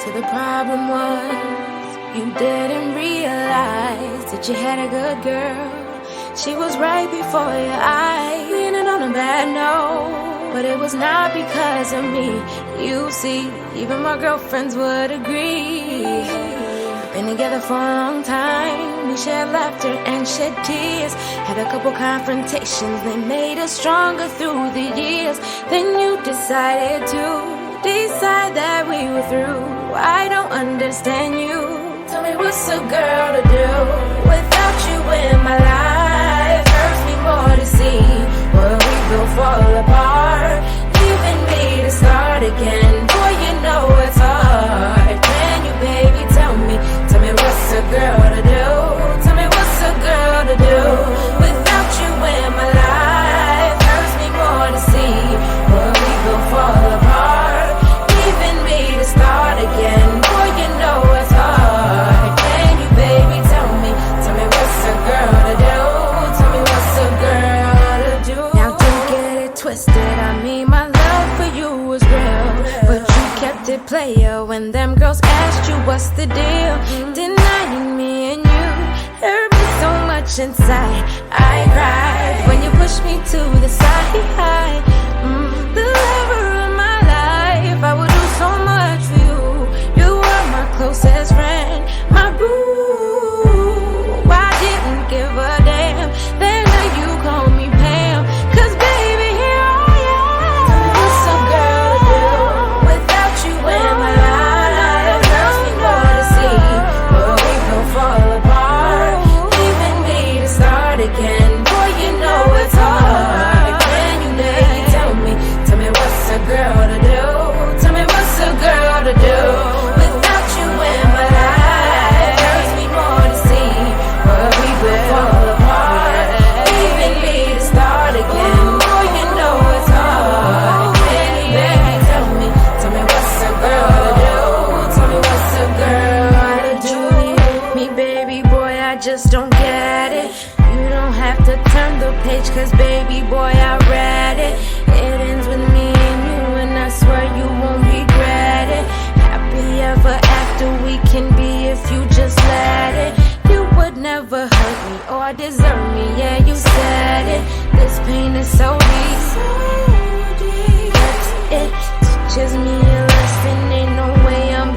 So the problem was, you didn't realize that you had a good girl. She was right before your eyes, leaning on a bad note. But it was not because of me. You see, even my girlfriends would agree. Been together for a long time. We shared laughter and shed tears. Had a couple confrontations, they made us stronger through the years. Then you decided to decide that we were through. I don't understand you. Tell me what's a girl to do without you in my life? Hurts me more to see where we go fall apart, leaving me to start again. Boy, you know it's hard. Can you, baby, tell me what's a girl to do? Tell me what's a girl to do without you in my life? Hurts me more to see where we go fall apart, leaving me to start again. Boy, you know it's hard. Can you, baby, tell me what's a girl to do? Tell me what's a girl to do? Now don't get it twisted, I mean my love for you was real, but you kept it player when them girls asked you what's the deal. Denying me and you hurt me so much inside. I cried when you pushed me to the side. The lover of my life, I would do so much for you. You were my closest friend, my boo. I didn't give a damn. Then you called me Pam, 'cause baby, here I am. What's a girl to do without you in my life? Hurts me more to see where we gon' fall apart, leaving me to start again. Boy, you know it's hard. Can you, baby, tell me what's a girl to do? Tell me what's a girl to do without you in my life? Hurts me more to see where we will fall apart, leaving me to start again. Boy, you know it's hard. Can you, baby, tell me what's a girl to do? Tell me what's a girl to do? Me, baby boy, I just don't get it. You don't have to turn the page, 'cause baby boy, I read it. It ends with me and you, and I swear you won't regret it. Happy ever after we can be if you just let it. You would never hurt me or desert me, yeah, you said it. This pain is so deep, that's it. Teaches me a lesson, ain't no way I'm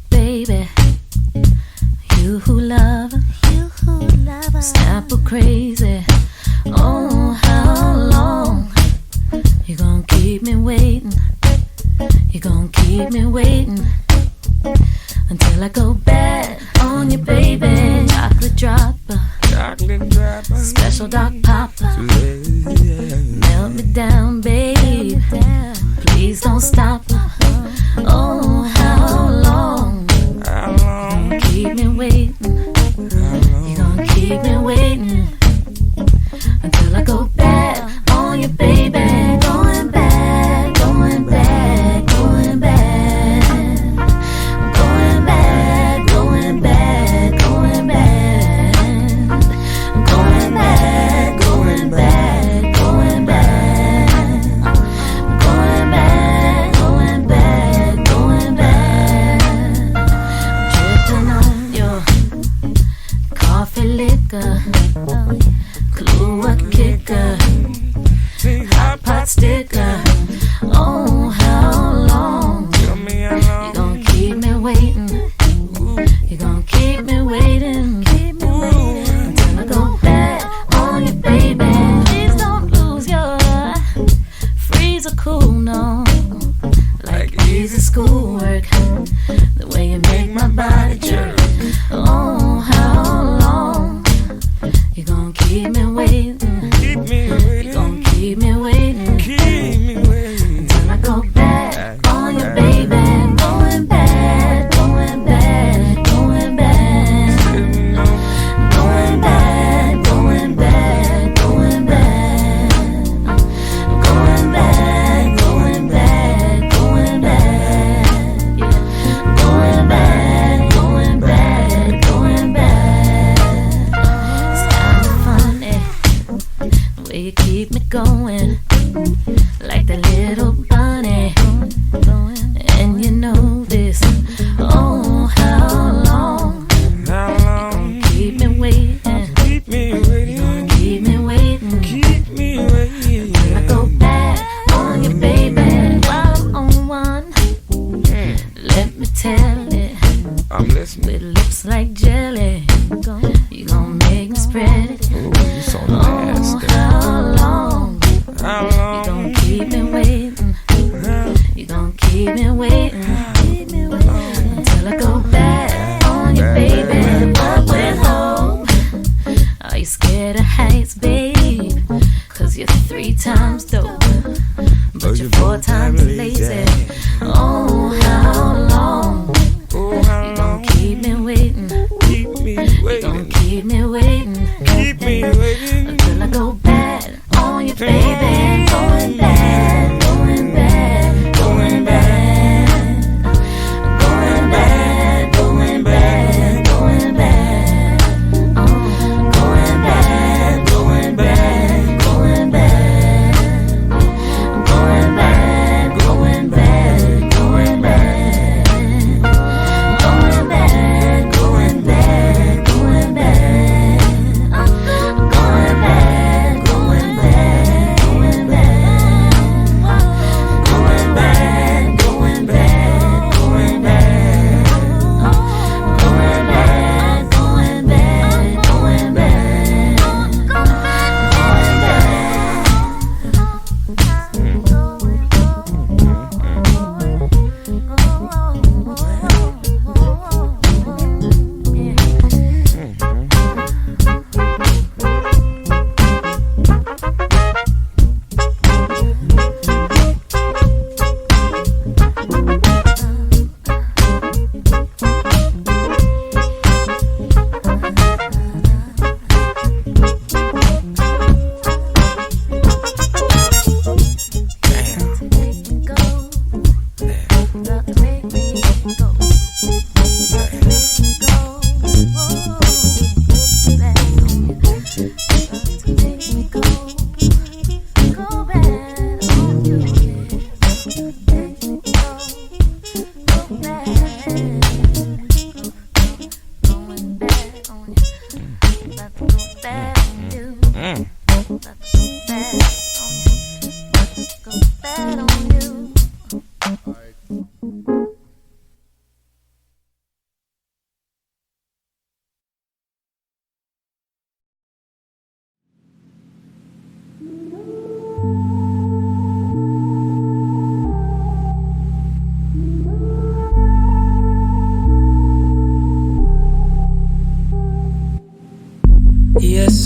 baby. You who love her, snap her crazy. Oh, how long you gon' keep me waiting? You gon' keep me waiting until I go bad on you, baby. Chocolate dropper, special dark popper. Melt me down, babe. Please don't stop. Oh, how long you gon' keep me waiting? You gon' keep me waiting until I go bad on you, baby. Going bad, going bad, going bad. Going bad, going bad, going bad. Going bad, going bad, going bad. Going bad, going bad, going bad. Dripping on your coffee liquor. Clue a kicker, hot pot sticker. Oh, how long you gon' keep me waiting? You gon' keep me waiting until I go bad on you, baby. Please don't lose your freezer cool, no. Like easy schoolwork, the way you make my body jerk. Oh, how long you gon' keep me waiting? Keep me waiting. You gon' keep me waiting. Keep me waiting until I go bad on you, baby. Going bad, going bad, going bad. Going bad, going bad, going bad. Going bad, going bad, going bad. Going bad, going bad, going bad. It's kinda funny the way you keep me going, like the little bunny. And you know this. Oh, how long you gon' keep me waiting? Keep me You waiting. gon' keep me waiting Keep me waiting. till I go bad on you, baby. While I'm on one, let me tell it. I'm listening. With lips like jelly, you gon' make me spread it. Ooh, you so Oh, nasty. how long How you long? gon' keep me waiting? You gon' keep me waiting until I go bad on you, baby. What with hope? Are you scared of heights, babe? 'Cause you're 3 times dope, but you're 4 times lazy. Oh, how long Oh, how you gon' long? keep me waiting? Keep me You gon' waiting. keep me waiting Keep me waiting. until I go bad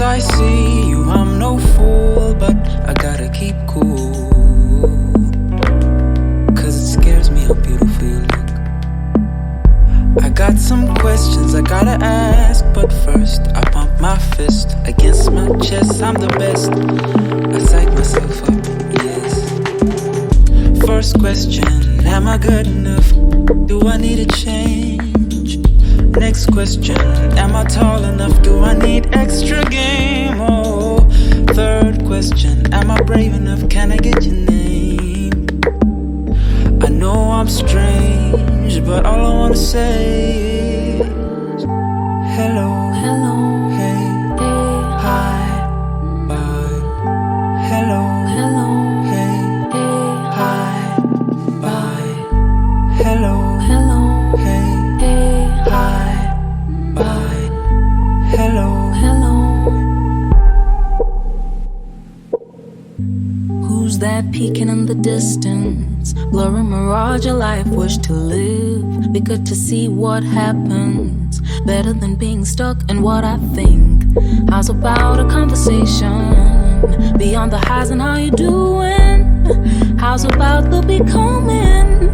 I see you, I'm no fool, but I gotta keep cool. Cause it scares me how beautiful you look. I got some questions I gotta ask, but first I pump my fist against my chest. I'm the best. I psych myself up, yes. First question, am I good enough? Do I need a change? Next question, am I tall enough? Do I need extra game? Oh, third question, am I brave enough? Can I get your name? I know I'm strange, but all I wanna say is hello, hello, hey, hey, hi, bye. Hello, hello, hey, hey, hi, bye. Hello, hello, hey, hey, hi, bye. Hello, hello. Who's that peeking in the distance? Blurring mirage, a life wish to live. Be good to see what happens. Better than being stuck in what I think. How's about a conversation? Beyond the highs and how you doing? How's about the becoming?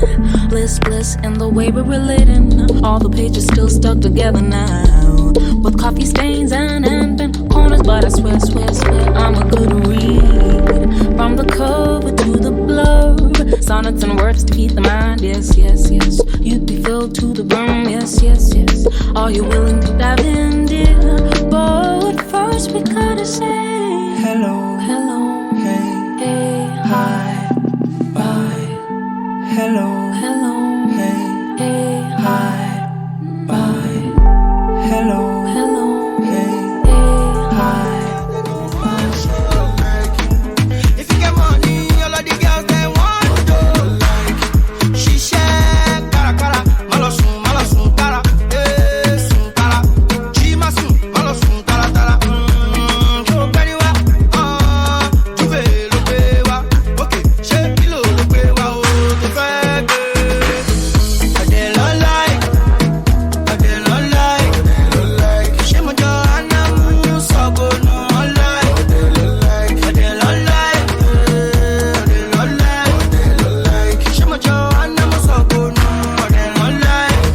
Bliss, bliss in the way we're relating. All the pages still stuck together now. With coffee stains and bent corners. But I swear, swear, swear I'm a good read. From the cover to the blurb. Sonnets and words to keep the mind. Yes, yes, yes. You'd be filled to the brim. Yes, yes, yes. Are you willing to dive in, dear? But first we gotta say hello, hello, hey, hey, hi, bye. Hello, hello, hey, hey, hi, bye. Hello, hello, hey, hey, hi, bye. If you get money, all of the girls they want to like. She share cara cara, malasun cara, sun cara. She masun, malasun cara cara. So very well, tu veux le pewa, okay, shake kilo le pewa, oh, tu fais que. I don't like. She my Joanna Musa go no like. I don't like. She my Joanna Musa go no like.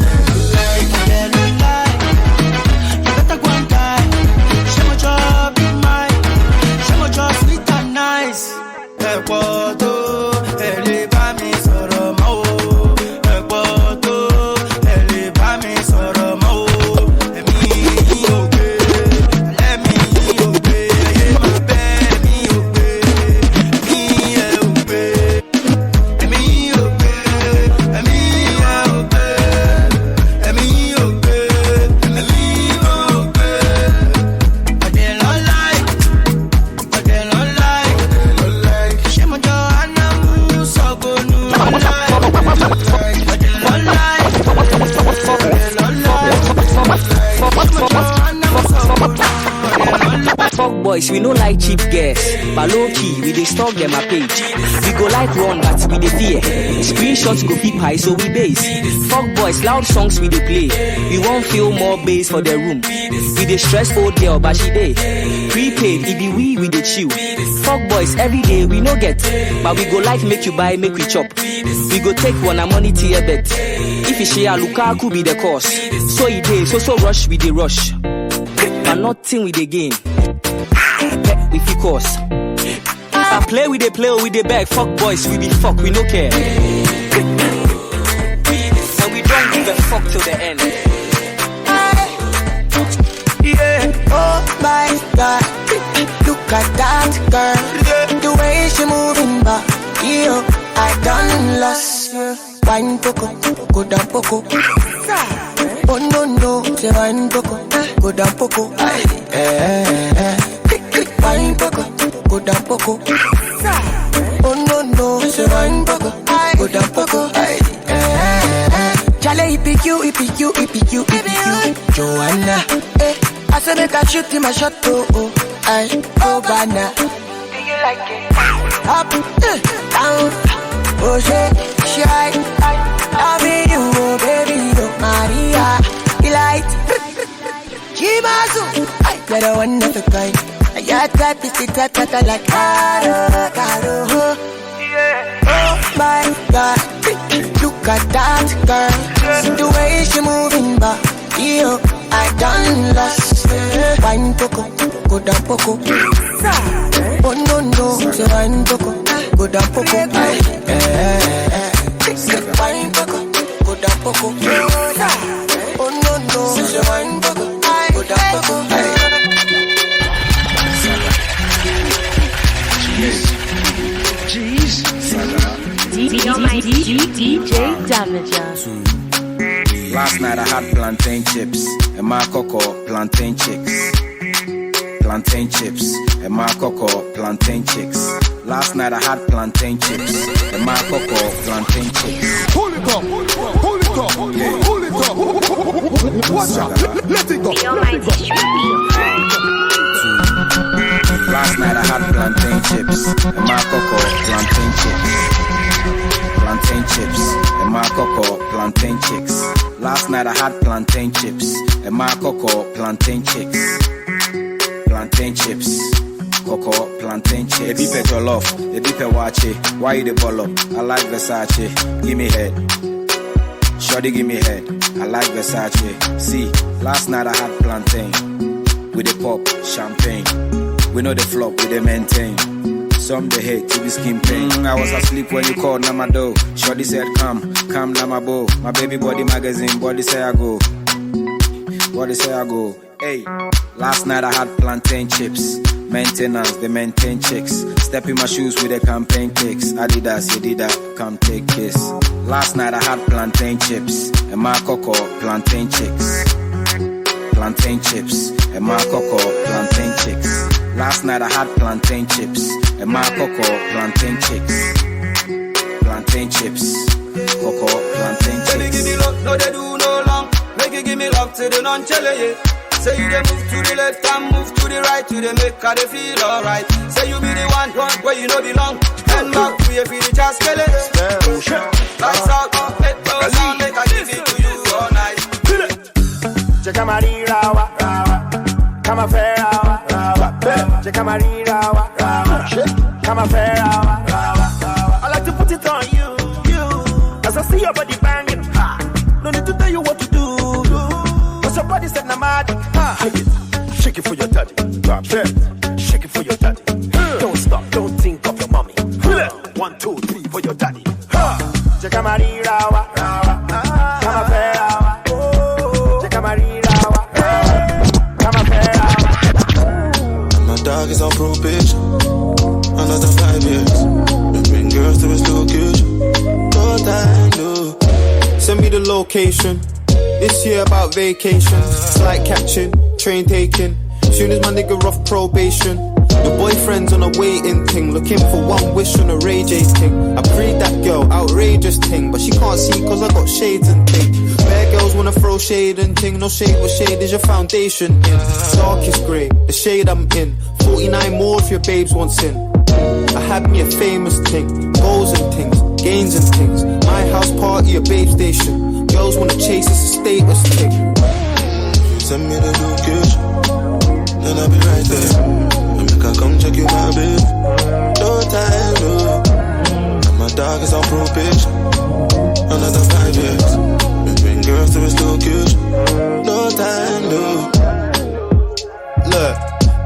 You better go and die. She my job big mind. She my job sweet and nice. Ekpoto, ele ba mi sọ̀rọ̀ mọ́ o. Ekpoto, ele ba mi sọ̀rọ̀ mọ́ o. Èmi ò gbé, ẹlẹ́mi ò gbé, ayé máa bẹ́ mi ò gbé, mi ẹ ò gbé. Èmi ò gbé, èmi ẹ ò gbé, èmi ò gbé, èmi ò gbé. Ọ̀dẹ̀ lọ like, ọ̀dẹ̀ lọ like. Ṣé mo jọ Anna Musa Gonu like? Ọ̀dẹ̀ lọ like, ọ̀dẹ̀ lọ Fuck boys, we no like cheap girls. But low key, we dey stalk them a page. We go like run, but we dey fear. Screenshots go peep high, so we base. Fuck boys, loud songs we dey play. We won't feel more bass for the room. We dey stress old girl, but she dey. Prepaid, it be we dey chill. Fuck boys, every day we no get. But we go like make you buy, make we chop. We go take one a money to your bet. If you share, Lukaku be the cause. So he dey, so rush, we dey rush. But nothing we dey gain. We feel course. If I play, we dey play or we dey beg. Fuck boys, we be fuck, we no care. And we don't give a fuck till the end. yeah, oh my God, look at that girl, the way she moving back, yo, I done lost. Wine poco, go down poco. Oh no, say wine poco, go down poco. Wine poco, go down poco. Oh no, say wine poco, go down poco. Chale, it be you, Joanna. I said make I shoot in my shot, oh, banana. Do you like it? Up, down, oh shit, shy. Loving you, oh baby, oh Maria, delight. Chimazu, you're the one of a kind. Your type is the type that I like. Caro. Oh my God, look at that girl. See the way she moving back. Yo, I done lost. Wine poco, go down poco. Oh no, say wine poco, go down poco. Wine poco, go down poco. Oh no, say wine poco, go down poco. DJ Damiger. Last night I had plantain chips and my cocoa plantain chicks. Plantain chips and my cocoa plantain chicks. Last night I had plantain chips and my cocoa plantain chicks. Pull it up, pull it up, pull it up. Watch out, let it go. Last night I had plantain chips and my cocoa plantain chicks. Plantain chips and my cocoa plantain chicks. Last night I had plantain chips and my cocoa plantain chicks. Plantain chips, cocoa plantain chips. Ebi pe jollof, ebi pe wache. Why you the ball up? I like Versace. Give me head. Shorty give me head. I like Versace. See, last night I had plantain with the pop champagne. We know the flop, we the maintain. Some they hate to be skin pain. I was asleep when you called Namado. Shorty said come Namabo. My baby body magazine, body say I go. Body say I go. Hey, last night I had plantain chips. Maintenance, they maintain chicks. Step in my shoes with the campaign kicks. Adidas, you did that, come take this. Last night I had plantain chips and my cocoa plantain chicks. Plantain chips and my cocoa plantain chicks. Last night I had plantain chips and my cocoa plantain chicks. Plantain chips, cocoa plantain chicks. Baby, give me love, no they do no long. Make you give me love to the non-chele. Say you dey move to the left and move to the right. You dey make her they feel alright. Say you be the one where you no belong. And back to you feel the just kill it. Lights out, let those on, make I give it to you all night. Check my rawa, come a fair hour, check my rawa, come a fair hour. I like to put it on you, as I see your body banging. No need to tell you what to do, cause your body said na magic. Shake it for your daddy, shake it for your daddy. Don't stop, don't think of your mommy. 1, 2, 3 for your daddy. Check my rawa, come a fair hour, check my rawa, come a fair hour. My dog is on probation, another 5 years. We bring girls to his location, no time, no. Send me the location. This year about vacation, flight catching, train taking. Soon as my nigga off probation. The boyfriend's on a waiting thing, looking for one wish on a Ray J thing. I prayed that girl, outrageous thing, but she can't see cause I got shades and thing. Bad girls wanna throw shade and thing, no shade, what shade is your foundation in? Darkest grey, the shade I'm in. 49 more if your babes want sin. I had me a famous thing, goals and things, gains and things. My house party, a babe station. Girls wanna chase, it's a status thing. Send me the location, then I'll be right there. I come check you, my babe. No time, no. And my dog is on probation, another 5 years. We bring girls to his location, no time, no. Look,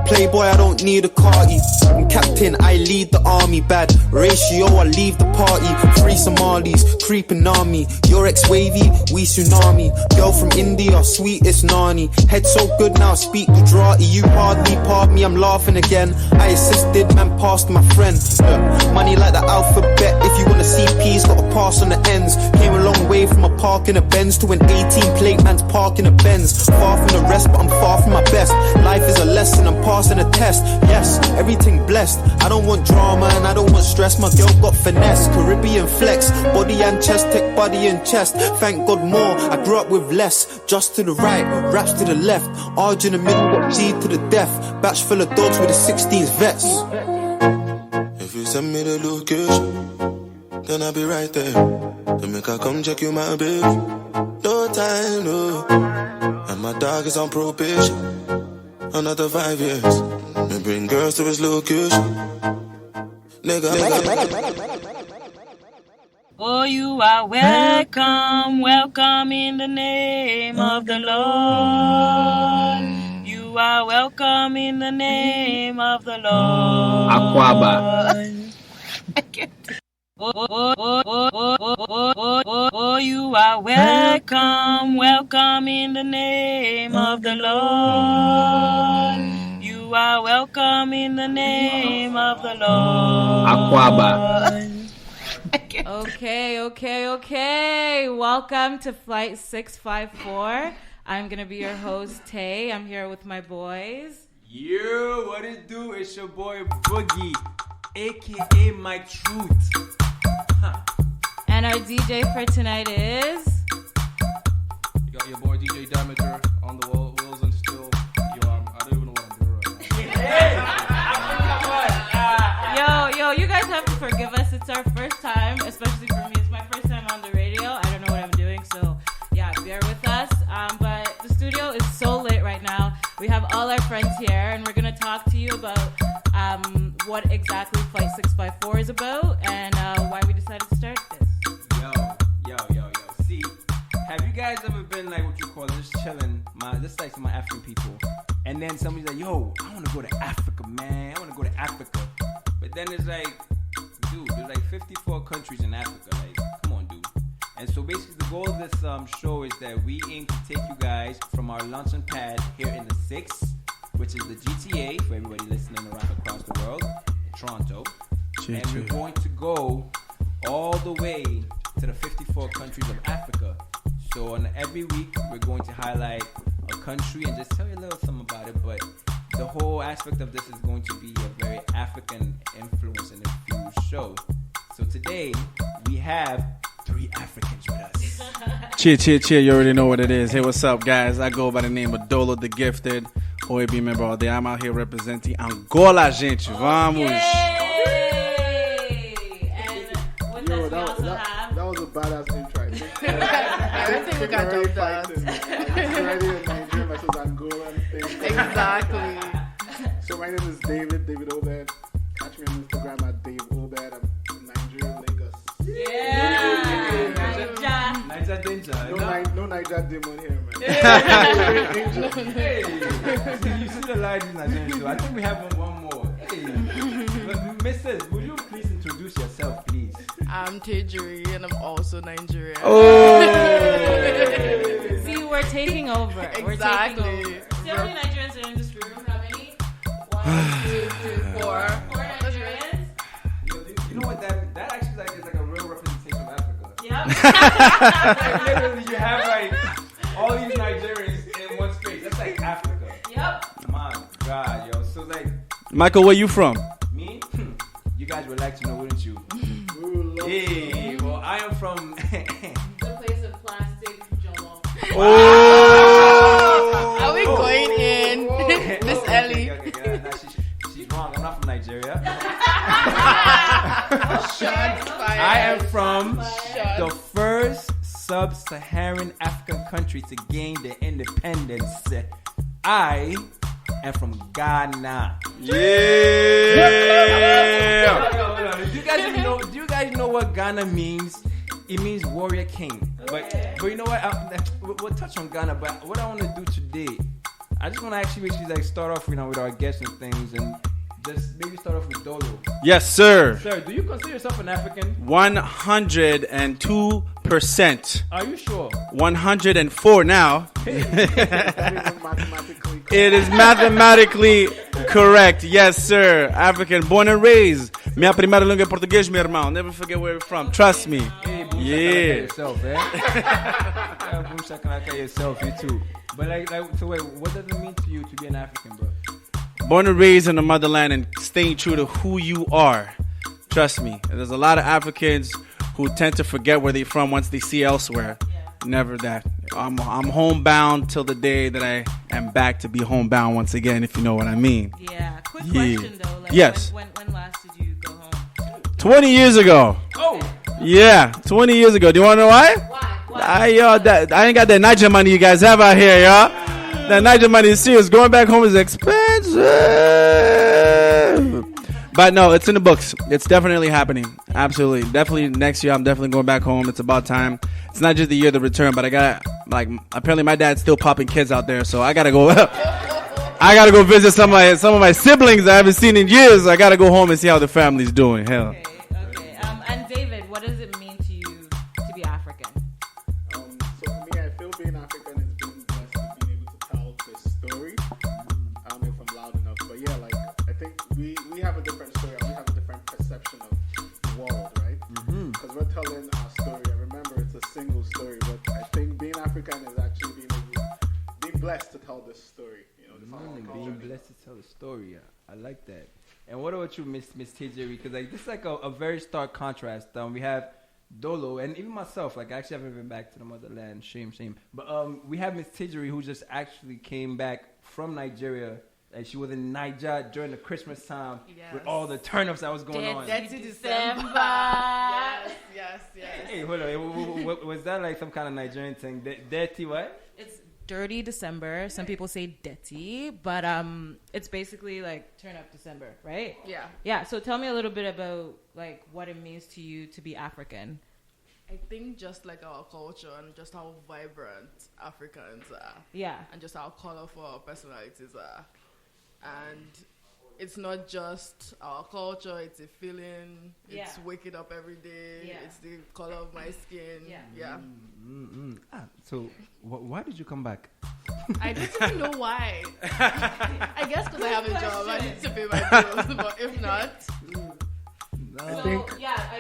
playboy, I don't need a carty. I'm captain, I lead the army. Bad ratio, I leave the party. 3 Somalis, creeping on me. Your ex-wavy, we tsunami. Girl from India, sweetest nani. Head so good now, speak Gujarati. You pardon me, I'm laughing again. I assisted, man, passed my friend. Look, money like the alphabet. If you wanna see P's, gotta pass on the ends. Came a long way from a park in a Benz to an 18 plate man's park in a Benz. Far from the rest, but I'm far from my best. Life is a lesson, I'm passing a test. Yes, everything blessed. I don't want drama and I don't want stress. My girl got finesse, Caribbean flex. Body and chest, tech body and chest. Thank God more, I grew up with less. Just to the right, raps to the left. Arj in the middle, got G to the death. Batch full of dogs with the 16s vets. If you send me the location, then I'll be right there. To make her come check you, my babe. No time, no. And my dog is on probation, Another 5 years. Me bring girls to his location. Nigga. Oh, you are welcome, welcome in the name of the Lord. You are welcome in the name of the Lord. Aquaba. Oh, you are welcome, welcome in the name of the Lord. You are welcome in the name of the Lord. Aquaba. Okay. Welcome to Flight 654. I'm going to be your host, Tae. I'm here with my boys. Yo, what it do? It's your boy Boogie, a.k.a. My Truth. And our DJ for tonight is... You got your boy DJ Damiger on the wheels and still... I don't even know what I'm doing right now. Yo, you guys have to forgive us. It's our first time, especially for me. It's my first time on the radio. I don't know what I'm doing, so yeah, bear with us. But the studio is so lit right now. We have all our friends here, and we're going to talk to you about what exactly Flight 654 is about and why we decided to start this. Yo. See, have you guys ever been like what you call it, just chilling, just like some of my African people, and then somebody's like, yo, I want to go to Africa, man. I want to go to Africa. But then it's like, dude, there's like 54 countries in Africa. Like, come on, dude. And so basically the goal of this show is that we aim to take you guys from our launching pad here in the 6, which is the GTA, for everybody listening around across the world, in Toronto. And we're going to go all the way to the 54 countries of Africa. So on every week, we're going to highlight a country and just tell you a little something about it. But the whole aspect of this is going to be a very African influence and infused show. So today, we have 3 Africans with us. Cheer, you already know what it is. Hey, what's up, guys? I go by the name of Dolo the Gifted, OAB member all day. I'm out here representing Angola, gente. Vamos! That was a badass intro. I think we got jumped out. Nigeria versus Angola and things. Exactly. So my name is David Obed. Catch me on Instagram at Dave Obed. I'm in Nigeria, Lagos. Niger danger. No Niger demon here, man. Hey, you see the light in Nigeria, so I think we have one more. Hey, Mrs., would you please introduce yourself, please? I'm Tejuri and I'm also Nigerian. Oh! See, we're taking over. Exactly. We're taking over. See how many Nigerians are in this room? How many? 1, 2, 3, 4. 4 Nigerians? You know what? That actually is like a real representation of Africa. Yep. Literally, you have like all these Nigerians in one space. That's like Africa. Yep. My God, yo. So like, Michael, where you from? me? You guys would like to know, wouldn't you? Hey, well, I am from The place of plastic jollof. Oh! Are we going in? Miss Ellie. Okay. Nah, she's wrong. I'm not from Nigeria. Shots fired. I am from the first sub-Saharan African country to gain their independence. I am from Ghana. Yeah! Do you guys know what Ghana means? It means warrior king. But you know what? We'll touch on Ghana. But what I want to do today, I just want to actually start off with our guests and things, and just maybe start off with Dolo. Yes, sir. Sir, do you consider yourself an African? 102%. Are you sure? 104 now. It is mathematically correct. Yes, sir. African, born and raised. Minha primeira língua é português, meu irmão. Never forget where you're from. Trust me. Hey, boom, yeah. Yourself, eh? Boom, shakalaka yourself, you too. But so wait, what does it mean to you to be an African, bro? Born and raised in the motherland and staying true to who you are. Trust me. There's a lot of Africans who tend to forget where they're from once they see elsewhere. Never that. I'm homebound till the day that I am back to be homebound once again, if you know what I mean. Yeah. Quick question though. Like, yes. When last did you go home? 20 years ago. Oh. Yeah, 20 years ago. Do you want to know why? Why? I ain't got that Niger money you guys have out here, y'all. That Niger money is serious. Going back home is expensive. But no, it's in the books. It's definitely happening. Absolutely. Definitely next year, I'm definitely going back home. It's about time. It's not just the year of the return, but I got, like, apparently my dad's still popping kids out there, so I got to go. I got to go visit some of my siblings I haven't seen in years. I got to go home and see how the family's doing. Hell. Okay. And David, what does it mean to you to be African? So for me, I feel being African is being blessed to being able to tell this story. I don't know if I'm loud enough, but yeah, like I think we have a different story and we have a different perception of the world, right? Because we're telling our story. I remember it's a single story, but I think being African is actually being blessed to tell this story. You know, being blessed to tell the story. I like that. And what about you, Miss Tijeri? Because like this is like a very stark contrast. We have Dolo and even myself. Like I actually haven't been back to the motherland. Shame. But we have Miss Tijeri who just actually came back from Nigeria. And she was in Niger during the Christmas time with all the turnips that was going on. That's December. Yes. Hey, hold on. Was that like some kind of Nigerian thing? Dirty what? It's Dirty December. Some people say dirty, but it's basically like turn up December, right? Yeah. So tell me a little bit about like what it means to you to be African. I think just like our culture and just how vibrant Africans are. Yeah. And just how colorful our personalities are. And it's not just our culture, it's a feeling, it's waking up every day, it's the color of my skin. So why did you come back? I don't even know why. I guess because I have a job, I need to pay my bills, but if not... I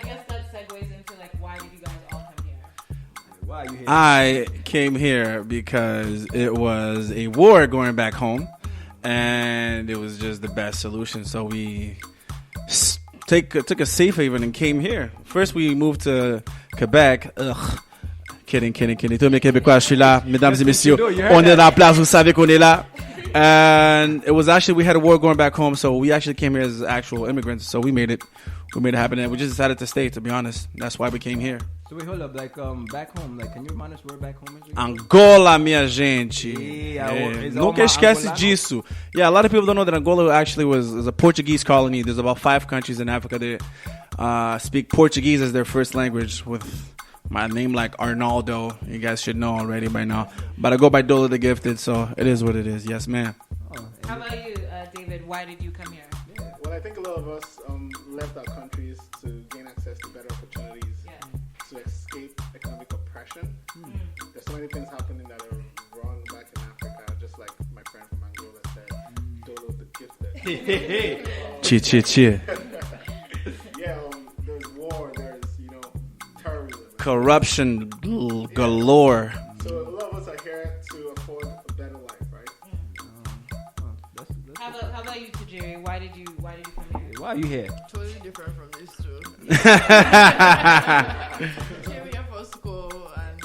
guess that segues into like why did you guys all come here? Why are you here? I came here because it was a war going back home. And it was just the best solution. So we took a safe haven and came here. First, we moved to Quebec. Kidding. Tous mes Québécois, je suis là. Mesdames et messieurs, on est dans la place, vous savez qu'on est là. And it was actually, we had a war going back home. So we actually came here as actual immigrants. So we made it happen. And we just decided to stay, to be honest. That's why we came here. So wait, hold up. Like, back home, like, can you remind us where back home is? Angola, minha gente. Nunca esquece disso. Yeah, a lot of people don't know that Angola actually was a Portuguese colony. There's about 5 countries in Africa that speak Portuguese as their first language with my name like Arnaldo. You guys should know already by now. But I go by Dolo the Gifted, so it is what it is. Yes, ma'am. How about you, David? Why did you come here? Well, I think a lot of us left our countries to gain access to better opportunities. To escape economic oppression. There's so many things happening that are wrong back in Africa, just like my friend from Angola said, Dolo the Gifted. Cheer. There's war, there's, terrorism. Corruption galore. So a lot of us are here to afford a better life, right? How about you, Tajiri? Why did you come here? Why are you here? Totally different from this too. Came here for school and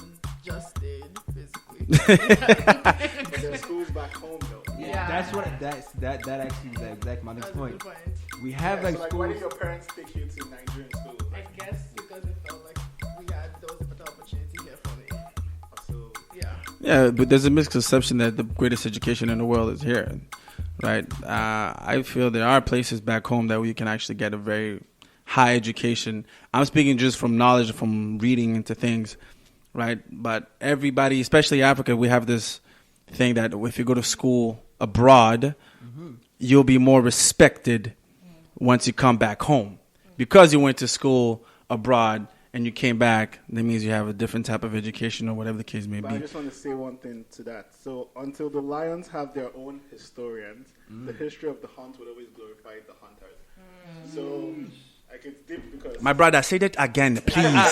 just stayed, basically. But there's schools back home though. That actually is the exact my next point. We have like schools. Why did your parents take you to Nigerian schools? I guess because it felt like there was a better opportunity here for me. So yeah, but there's a misconception that the greatest education in the world is here, right? I feel there are places back home that we can actually get a very high education. I'm speaking just from knowledge, from reading into things, right? But everybody, especially Africa, we have this thing that if you go to school abroad, you'll be more respected once you come back home. Because you went to school abroad and you came back, that means you have a different type of education or whatever the case may be. I just want to say one thing to that. So until the lions have their own historians, the history of the hunt would always glorify the hunters. So like it's deep because... My brother, say that again, please.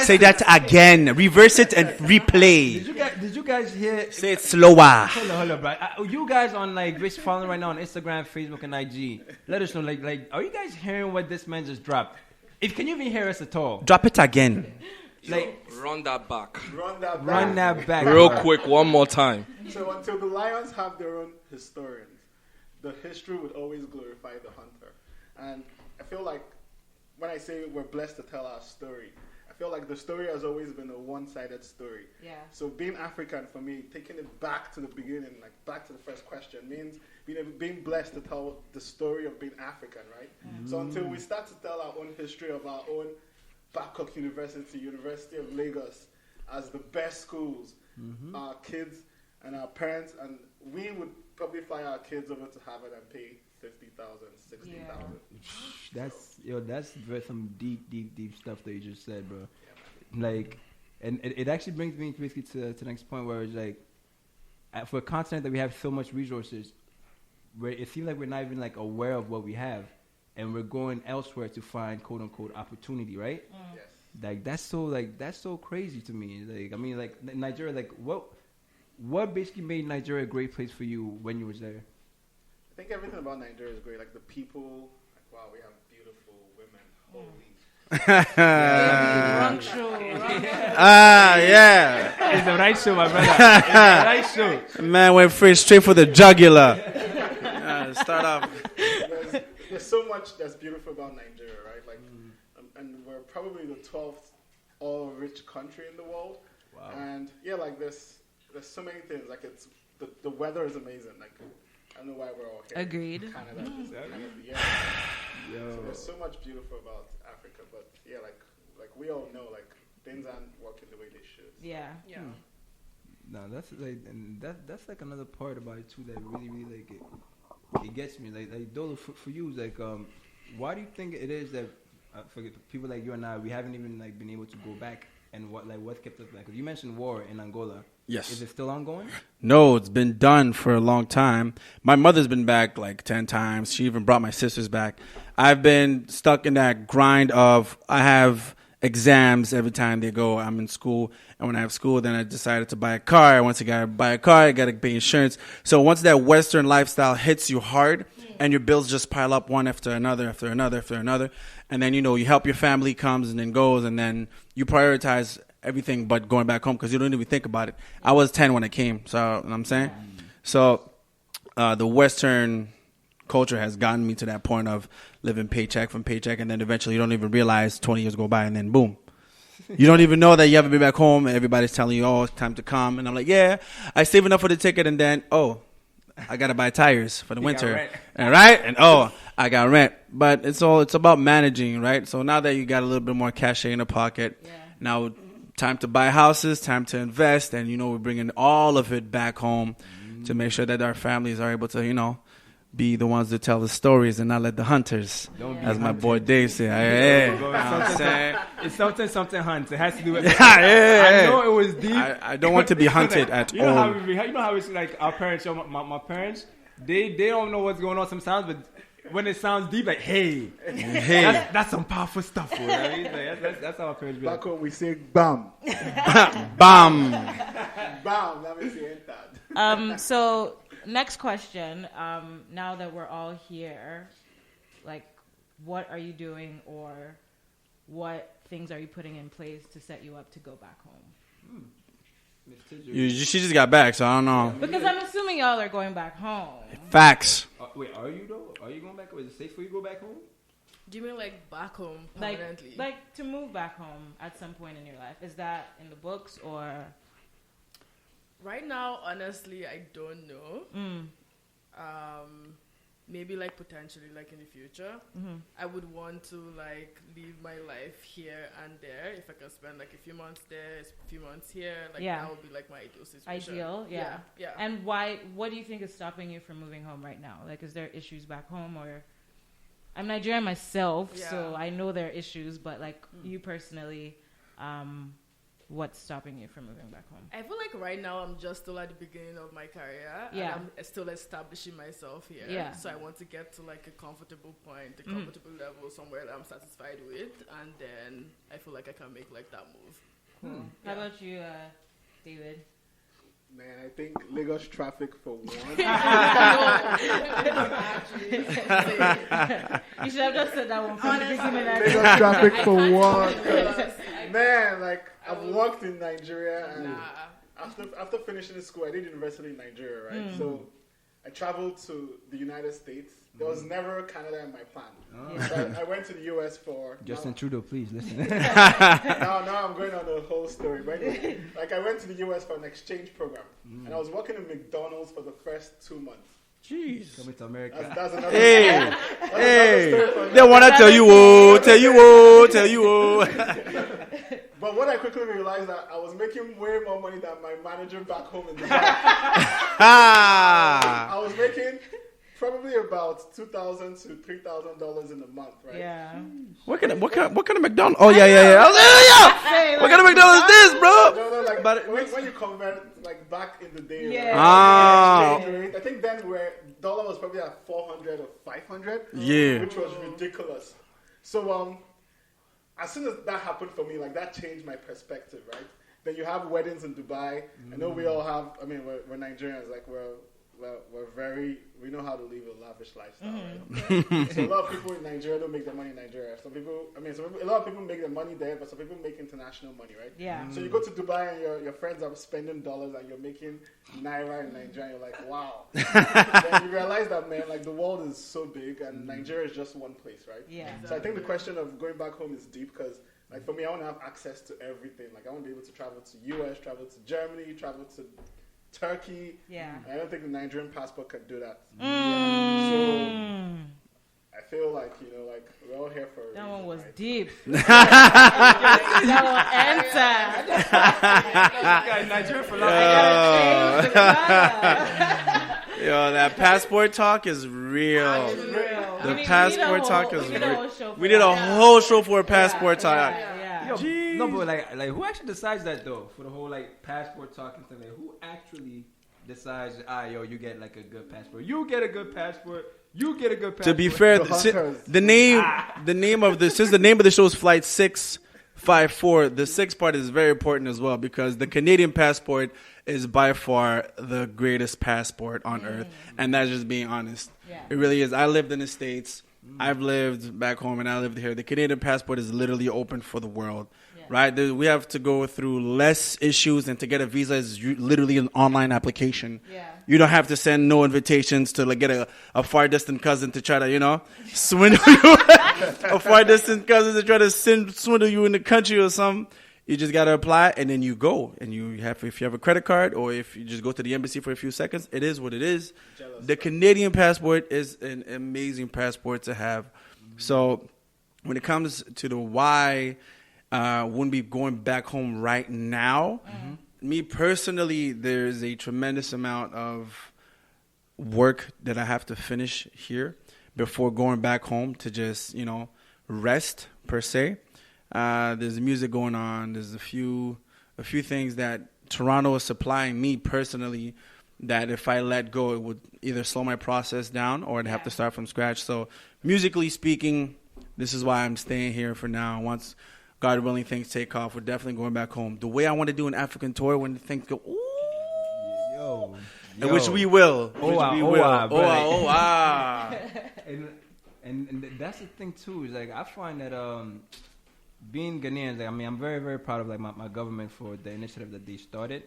Say that again. Reverse it and replay. Did you guys hear? Say it slower. Hold up, bro. You guys on like just following right now on Instagram, Facebook, and IG. Let us know, like, are you guys hearing what this man just dropped? Can you even hear us at all? Drop it again. Like, run that back. Run that back. Real quick, one more time. So until the lions have their own historians, the history would always glorify the hunter. And I feel like when I say we're blessed to tell our story, I feel like the story has always been a one-sided story. Yeah. So being African for me, taking it back to the beginning, like back to the first question, means being blessed to tell the story of being African, right? So until we start to tell our own history of our own Babcock University, University of Lagos, as the best schools, our kids and our parents, and we would probably fly our kids over to Harvard and pay 50,000, 60,000. That's some deep stuff that you just said, bro. Like, and it actually brings me basically to the next point where it's like, for a continent that we have so much resources, where it seems like we're not even like aware of what we have, and we're going elsewhere to find quote unquote opportunity, right? Yes. Like that's so crazy to me. Like I mean, like Nigeria, like what basically made Nigeria a great place for you when you was there? I think everything about Nigeria is great. Like the people, like wow, we have beautiful women. Holy. Wrong show. Yeah. It's the right show, my brother. It's the right show. Man went straight for the jugular. Start off. There's so much that's beautiful about Nigeria, right? Like, and we're probably the 12th all-rich country in the world. Wow. And yeah, like there's so many things. Like it's the weather is amazing. Like I don't know why we're all here. Agreed. Canada, yeah. So there's so much beautiful about Africa, but yeah, like we all know, like things aren't working the way they should. Yeah. No, that's like, and that's like another part about it too that really like it gets me. Like Dolo, for you, like why do you think it is that for people like you and I, we haven't even like been able to go back, and what kept us back? Because you mentioned war in Angola. Yes. Is it still ongoing? No, it's been done for a long time. My mother's been back like 10 times. She even brought my sisters back. I've been stuck in that grind of I have exams every time they go. I'm in school. And when I have school, then I decided to buy a car. Once I got to buy a car, I got to pay insurance. So once that Western lifestyle hits you hard and your bills just pile up one after another, after another, after another. And then, you help your family comes and then goes. And then you prioritize everything but going back home because you don't even think about it. I was 10 when I came, so you know what I'm saying? So the Western culture has gotten me to that point of living paycheck from paycheck, and then eventually you don't even realize 20 years go by, and then boom. You don't even know that you haven't been back home, and everybody's telling you, oh, it's time to come. And I'm like, yeah, I save enough for the ticket, and then, oh, I got to buy tires for the winter. And right? And I got rent. But it's about managing, right? So now that you got a little bit more cachet in the pocket, now time to buy houses, time to invest, and we're bringing all of it back home to make sure that our families are able to, be the ones to tell the stories and not let the hunters, as my boy Dave said. It's something hunt. It has to do with. I know it was deep. I don't want to be hunted at all. You know how it's like our parents. My parents, they don't know what's going on sometimes, but when it sounds deep, like hey. That's some powerful stuff, bro. Right? That's how our parents be. Back home we say bam, bam, bam. That means you ain't that. So next question. Now that we're all here, like, what are you doing, or what things are you putting in place to set you up to go back home? She just got back, so I don't know. Because I'm assuming y'all are going back home. Facts. Wait, are you though? Are you going back? Is it safe for you to go back home? Do you mean like back home permanently? Like to move back home at some point in your life? Is that in the books or? Right now, honestly, I don't know. Maybe like potentially like in the future, I would want to like live my life here and there. If I can spend like a few months there, a few months here, like that would be like my ideal situation. Yeah. Yeah. And why? What do you think is stopping you from moving home right now? Like, is there issues back home, or? I'm Nigerian myself, so I know there are issues. But like you personally, what's stopping you from moving back home? I feel like right now I'm just still at the beginning of my career. And I'm still establishing myself here. Yeah. So I want to get to like a comfortable point, a comfortable level, somewhere that I'm satisfied with, and then I feel like I can make like that move. Cool. How about you, David? Man, I think Lagos traffic for one. You should have just said that one. Lagos traffic for one. Man, like I've worked in Nigeria, and after finishing school, I did university in Nigeria, right? So I traveled to the United States. There was never Canada in my plan. So I went to the US for... Justin Trudeau, please listen. now I'm going on the whole story. But anyway, like I went to the US for an exchange program. And I was working in McDonald's for the first 2 months. Jeez. Coming to America. That's another Hey. story. They want to tell you, tell you. But what I quickly realized that I was making way more money than my manager back home in Dubai. I was making probably about $2,000 to $3,000 in a month, right? Yeah. What kind of McDonald's? Oh yeah. I was like, what kind of McDonald's is this, bro? No, like but when you convert like back in the day, right? I think then where dollar was probably at 400 or 500, which was ridiculous. So as soon as that happened for me, like that changed my perspective, right? Then you have weddings in Dubai. I know we all have. I mean, we're Nigerians, like we know how to live a lavish lifestyle. Right? So a lot of people in Nigeria don't make their money in Nigeria. A lot of people make their money there, but some people make international money, right? Yeah. So you go to Dubai and your friends are spending dollars and you're making naira in Nigeria. You're like, wow. Then you realize that, man, like the world is so big and Nigeria is just one place, right? Yeah. So I think the question of going back home is deep because, like, for me, I want to have access to everything. Like, I want to be able to travel to US, travel to Germany, travel to Turkey. Yeah. I don't think the Nigerian passport can do that. So I feel like, like we're all here for a That reason, one was right? deep. That one entered. Nigerian for Yo, that passport talk is real. The passport talk is real. We did a whole show for a passport talk. No, but like who actually decides that though? For the whole like passport talking thing, like, who actually decides? You get like a good passport. You get a good passport. You get a good passport. To be fair, the name of the show is Flight 654. The 6 part is very important as well because the Canadian passport is by far the greatest passport on earth, and that's just being honest. Yeah. It really is. I lived in the States. I've lived back home and I lived here. The Canadian passport is literally open for the world, right? We have to go through less issues, and to get a visa is literally an online application. Yeah. You don't have to send no invitations to like get a far distant cousin to try to, swindle you. A far distant cousin to try to swindle you in the country or something. You just got to apply, and then you go. And if you have a credit card or if you just go to the embassy for a few seconds, it is what it is. The Canadian passport is an amazing passport to have. So when it comes to the why wouldn't be going back home right now, me personally, there's a tremendous amount of work that I have to finish here before going back home to just, rest per se. There's music going on. There's a few things that Toronto is supplying me personally that if I let go, it would either slow my process down or I'd have to start from scratch. So musically speaking, this is why I'm staying here for now. Once God willing things take off, we're definitely going back home. The way I want to do an African tour when things go, ooh, which we will. And that's the thing too. Is like I find that being Ghanaians, like, I mean, I'm very, very proud of like my government for the initiative that they started,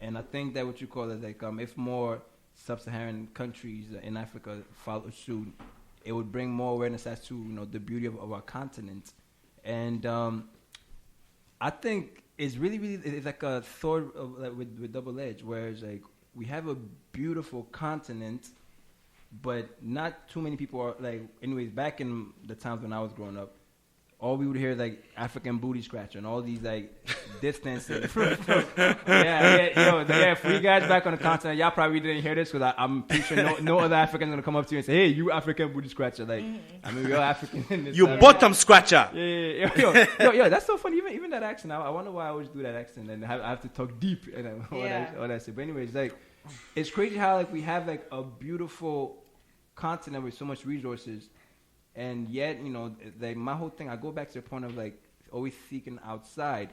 and I think that what you call it, like, if more sub-Saharan countries in Africa follow suit, it would bring more awareness as to the beauty of our continent, and I think it's really, really it's like a sword of, like, with double edge, where it's like we have a beautiful continent, but not too many people are like. Anyways, back in the times when I was growing up, all we would hear is like African booty scratcher and all these like distances. For you guys back on the continent, y'all probably didn't hear this because I'm pretty sure no other African's gonna come up to you and say, "Hey, you African booty scratcher!" Like, I mean, we're all African in this. You bottom scratcher. Yo, that's so funny. Even that accent, I wonder why I always do that accent and I have to talk deep and all that shit. But anyways, like, it's crazy how like we have like a beautiful continent with so much resources. And yet, like my whole thing, I go back to the point of like always seeking outside.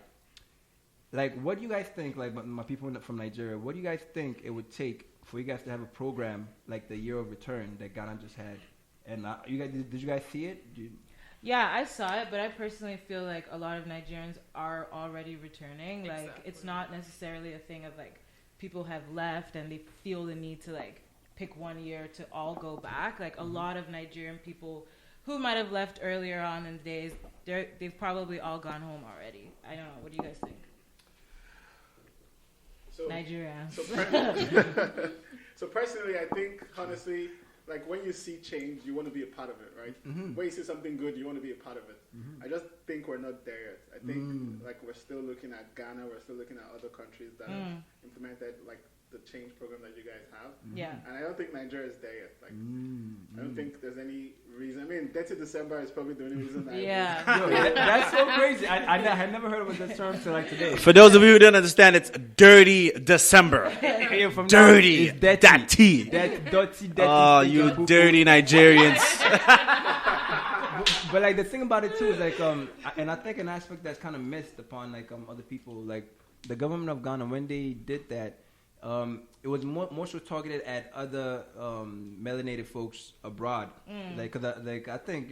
Like, what do you guys think? Like my people from Nigeria, what do you guys think it would take for you guys to have a program like the Year of Return that Ghana just had? And did you guys see it? Yeah, I saw it, but I personally feel like a lot of Nigerians are already returning. Like, it's not necessarily a thing of like people have left and they feel the need to like pick one year to all go back. Like a lot of Nigerian people who might have left earlier on in the days, they've probably all gone home already. I don't know. What do you guys think? Nigeria. So personally, I think, honestly, like when you see change, you want to be a part of it, right? When you see something good, you want to be a part of it. I just think we're not there yet. I think like we're still looking at Ghana, we're still looking at other countries that have implemented like the change program that you guys have. And I don't think Nigeria is there yet. Like I don't think there's any reason. I mean, 30 December is probably the only reason. That's so crazy. I had never heard of this term till like today. For those of you who don't understand, it's Dirty December. Dirty. That tea. Oh, you dirty Nigerians. But like the thing about it too is like and I think an aspect that's kind of missed upon like other people, like the government of Ghana, when they did that, it was more so targeted at other melanated folks abroad. Like, cause I think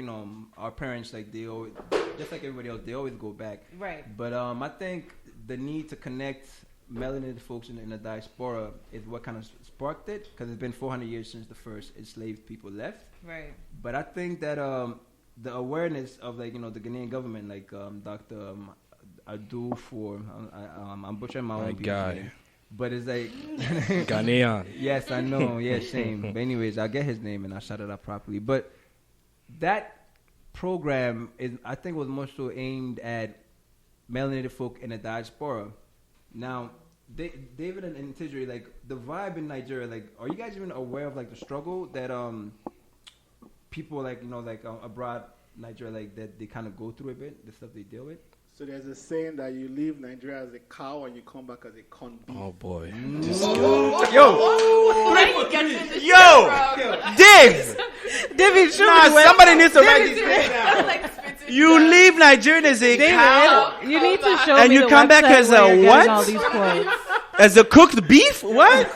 our parents, like they always, just like everybody else, they always go back. Right. But I think the need to connect melanated folks in the diaspora is what kind of sparked it, because it's been 400 years since the first enslaved people left. Right. But I think that the awareness of like the Ghanaian government, like Dr. Adu for I'm butchering my own guy. But it's like Ghanaian. Yes, I know. Yeah, shame. But anyways, I'll get his name and I'll shout it out properly. But that program I think was more so aimed at melanated folk in the diaspora. Now, David and Tijeri, like the vibe in Nigeria, like are you guys even aware of like the struggle that people like abroad Nigeria, like that they kind of go through a bit, the stuff they deal with? So there's a saying that you leave Nigeria as a cow and you come back as a corned beef. Oh boy. Dave! David, somebody needs to write these things down. You leave Nigeria as a cow. You need to show and me you the come back as website where a you're what? getting all these quotes. As a cooked beef? What?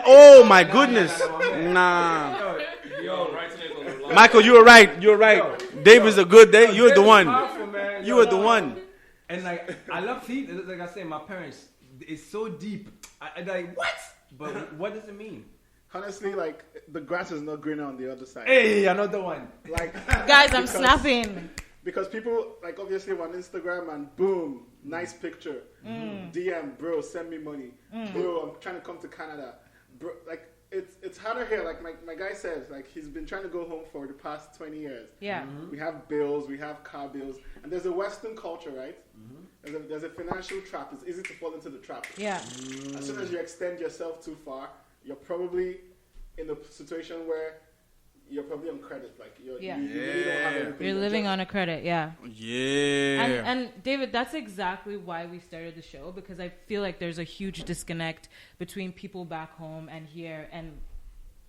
Oh my goodness. Nah. Michael, you were right. You're right. Dave is a good day. You're the one. You are the one. And like I love feet. Like I say, my parents, it's so deep. I like what? But what does it mean? Honestly, like the grass is not greener on the other side. Hey, another one. Like guys, I'm snapping. Because people like obviously on Instagram and boom, nice picture. DM, bro, send me money. Bro, I'm trying to come to Canada. Bro, like it's harder here. Like my guy says, like he's been trying to go home for the past 20 years. Yeah. We have bills, we have car bills, and there's a Western culture, right? There's a financial trap. It's easy to fall into the trap. Yeah. As soon as you extend yourself too far, you're probably in a situation where you're probably on credit. Like you really don't have anything. You're living on a credit, yeah. Yeah. And David, that's exactly why we started the show, because I feel like there's a huge disconnect between people back home and here, and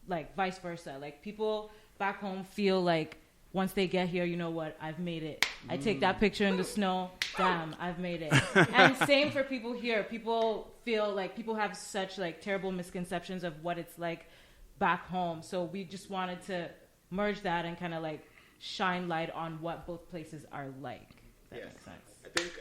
like vice versa. Like people back home feel like once they get here, you know what, I've made it. I take that picture in the snow, damn, I've made it. And same for people here. People feel like people have such like terrible misconceptions of what it's like back home. So we just wanted to merge that and kind of like shine light on what both places are like. That makes sense.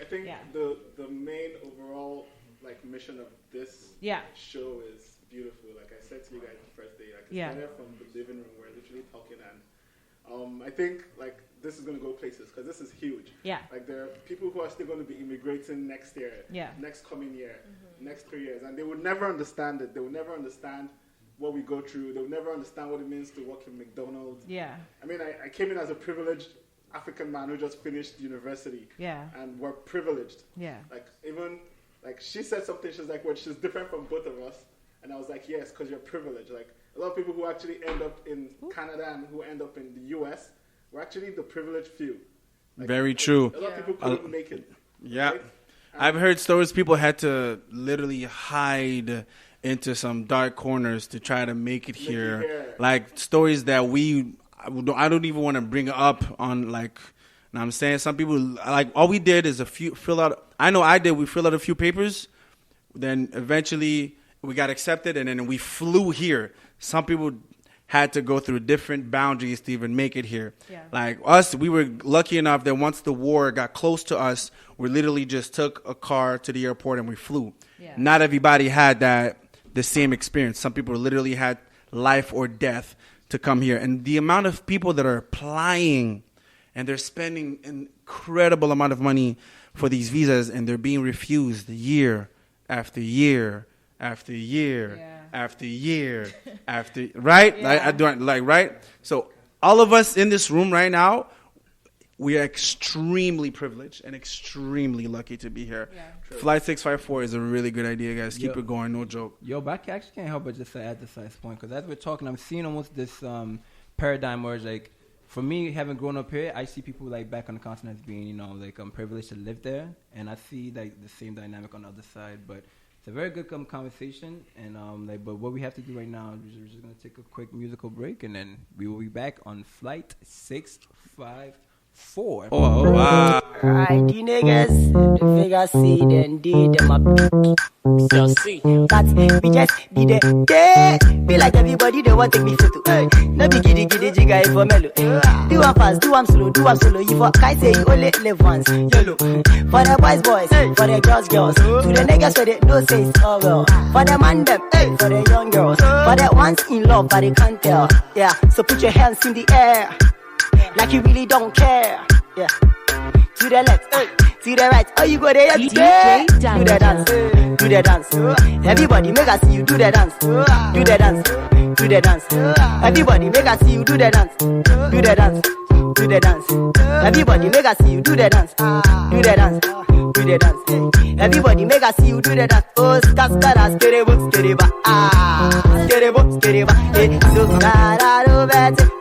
I think the main overall like mission of this show is beautiful. Like I said to you guys the first day, like it's started from the living room. We're literally talking, and I think like this is going to go places because this is huge. Yeah. Like there are people who are still going to be immigrating next year, next coming year, next 3 years, and they would never understand it. They would never understand what we go through. They'll never understand what it means to work in McDonald's. Yeah. I mean, I came in as a privileged African man who just finished university. Yeah. And we're privileged. Yeah. Like, even, like, she said something, she's like, well, she's different from both of us. And I was like, yes, because you're privileged. Like, a lot of people who actually end up in Canada and who end up in the US, we're actually the privileged few. Like, very true. A lot of people couldn't make it. Yeah. Right? I've heard stories people had to literally hide into some dark corners to try to make it here. Like stories that I don't even want to bring up on, like, you know what I'm saying? Some people, like, all we did is we filled out a few papers, then eventually we got accepted, and then we flew here. Some people had to go through different boundaries to even make it here. Yeah. Like us, we were lucky enough that once the war got close to us, we literally just took a car to the airport and we flew. Yeah. Not everybody had the same experience. Some people literally had life or death to come here. And the amount of people that are applying and they're spending an incredible amount of money for these visas and they're being refused year after year after year after year after, right? I don't like, right? So all of us in this room right now, we are extremely privileged and extremely lucky to be here. Flight 654 is a really good idea, guys. Keep it going, no joke. Yo, but I actually can't help but just add this last point, because as we're talking, I'm seeing almost this paradigm where it's like, for me, having grown up here, I see people like back on the continent as being, you know, like privileged to live there, and I see like the same dynamic on the other side. But it's a very good conversation, and but what we have to do right now is we're just gonna take a quick musical break, and then we will be back on Flight 654. Oh, wow. Right, the niggas, the figure see, then did them a pick. So see, but we just be there. Be like everybody, they want to take me photo. No be giddy jigga for mellow. Do one fast, do one slow, do one solo. You for guys say you only live once. YOLO. For the boys, for the girls. To the niggas for the no say it's all well. For the man them, for the young girls. For the ones in love, but they can't tell. Yeah, so put your hands in the air. Like you really don't care. Yeah. To the left, to the right. Oh, you go there every day. Do the dance, do the dance. Everybody make us see you do the dance. Do the dance, do the dance. Everybody make us see you do the dance. Do the dance, do the dance. Everybody make us see you do the dance. Do the dance, do the dance. Everybody make us see you do the dance. Oh, skara, skerebo, skereba. Skerebo, skereba. So skara,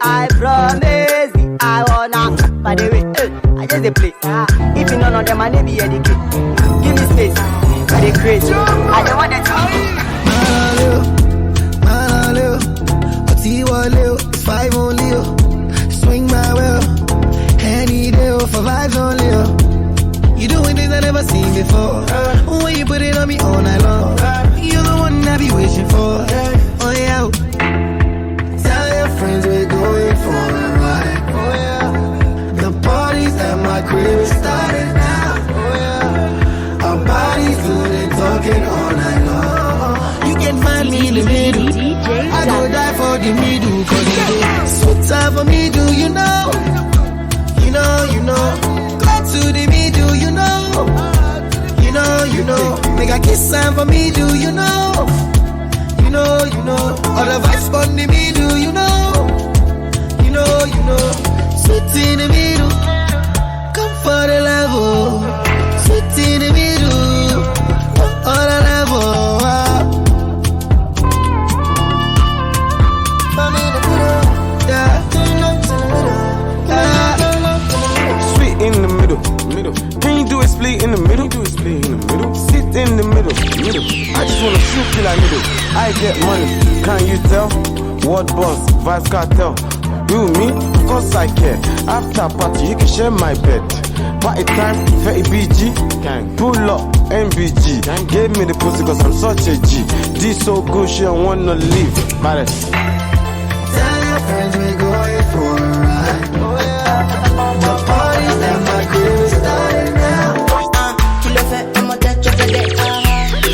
I promise you, I wanna. By the way, I just a play. If you know none of them, I never be educated. Give me space, I dey crazy. I don't want that to be. 5 only. Swing my will. Any day for vibes only. You doing things I never seen before. When you put it on me all night long, you're the one I be wishing for. Oh yeah. Tell your friends we're going for a ride. Oh yeah. The parties at my crib is starting now. Oh yeah. Our bodies doing talking all night long. You can find me in the middle. I go die for the middle, cause you do so time for me, do you know? You know. Go to the middle, you know. You know. Make a kiss sign for me, do you know? You know. All the vibes on the middle, you know. You know. Sweet in the middle. Come for the level. Sweet in the middle. All the level. In the middle. Can you do a split in the middle? Sit in the middle. I just wanna shoot till I middle. I get money, can you tell? Word boss, vibes cartel. You me? Of course I care. After party, you can share my bed. Party time, 30 BG. Pull up, MBG. Gave me the pussy cause I'm such a G. This so good, she don't wanna leave. Baddest. Tell your friends we're going for a ride. Oh yeah. The parties at my crib is starting now. Kilo fait, I'm a touch of the day.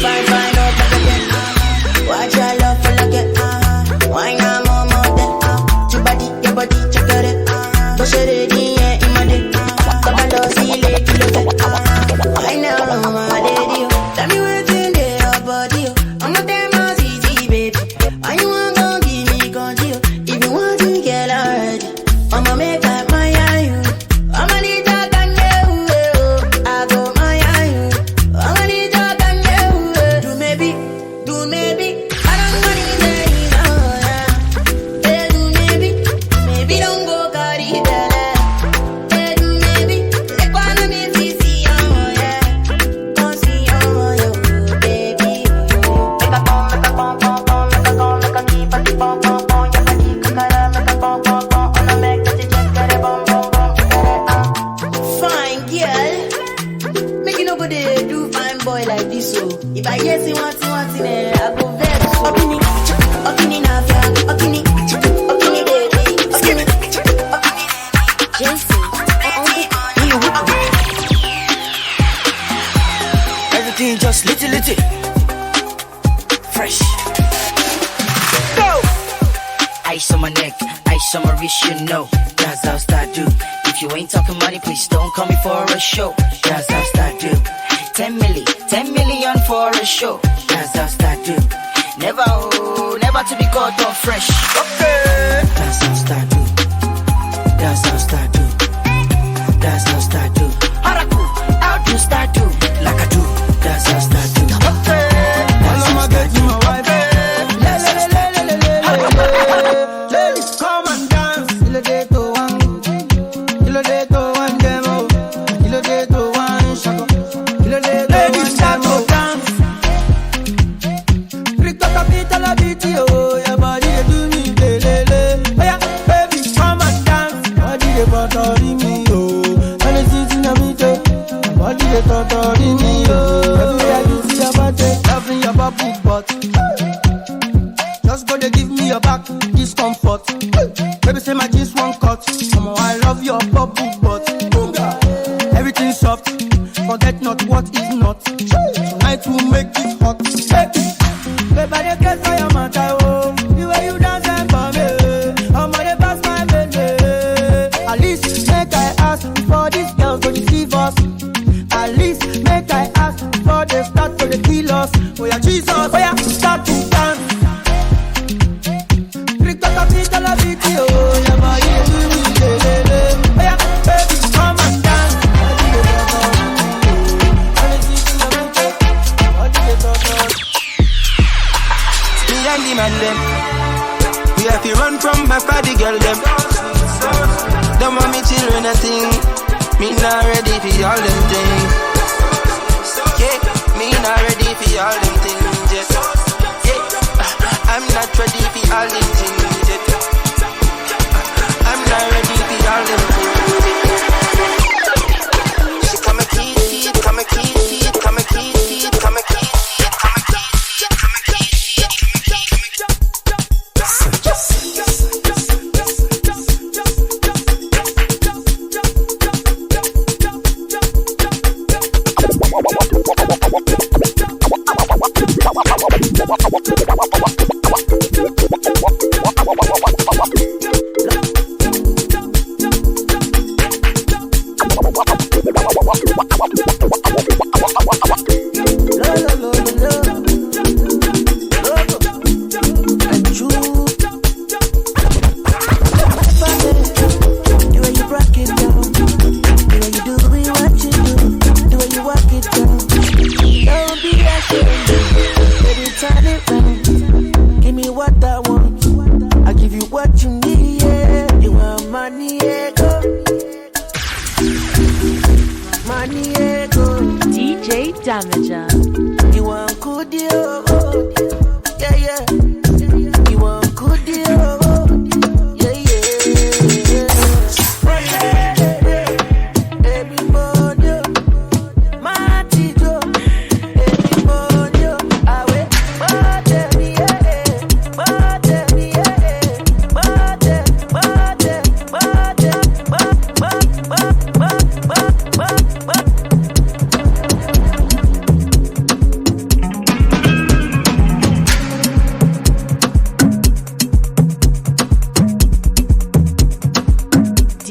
Fine, no perfect. Watch your love for like it. Why not more than your body, check it. Push it in, in my day. Come on, see you kilo fait. Why now, my lady? Tell me what's in your body. I'm not there, my easy, baby. Why you want to give me go? Ice on my neck, ice on my wrist, you know. That's how I do. If you ain't talking money, please don't call me for a show. That's how I do. 10 million for a show. That's how I do. Never to be caught on fresh. Okay. That's how I do. That's how I do. That's how I do. Haraku, how do I do? Like I do. That's how I do. Okay. That's how I do. Ladies, come and dance. Il est des to one. Il est des to one demo. Il est des to one shako. Il est des to one demo. Dance. Ricto capita la biti oh, your body they do me lele. Oh yeah, baby, come and dance. Body they bothering me oh. And it's easy na me too. Body they bothering me oh. Everywhere you see your body, loving your bubble butt. Just go they give me your back discomfort. Baby say my jeans won't cut. Come I love your bubble butt. Everything soft. Forget not what is not. Tonight we'll make it hot. Baby, I get for your matter, oh. The way you dance and for me, I'm gonna pass my baby. At least make I ask for these girls to deceive us. At least make I ask for the start to the kill us. Oh yeah, Jesus, oh yeah, start to dance. Ricto capita la viti, oh yeah, my yeah, do me, oh yeah, baby, come and dance. And the man them, we have to run from back by the girl them. Don't want me children a thing. Me not ready for all them things. Yeah, me not ready for all them things yet. Yeah, I'm not ready for all them things yet. I'm not ready for all them things. She come a kid, come a kid, come a kid, come a kid. DJ Damiger. You want good deal? Yeah, yeah. You want good deal? Yeah, yeah. Everybody, Matigo, everybody, awe, bate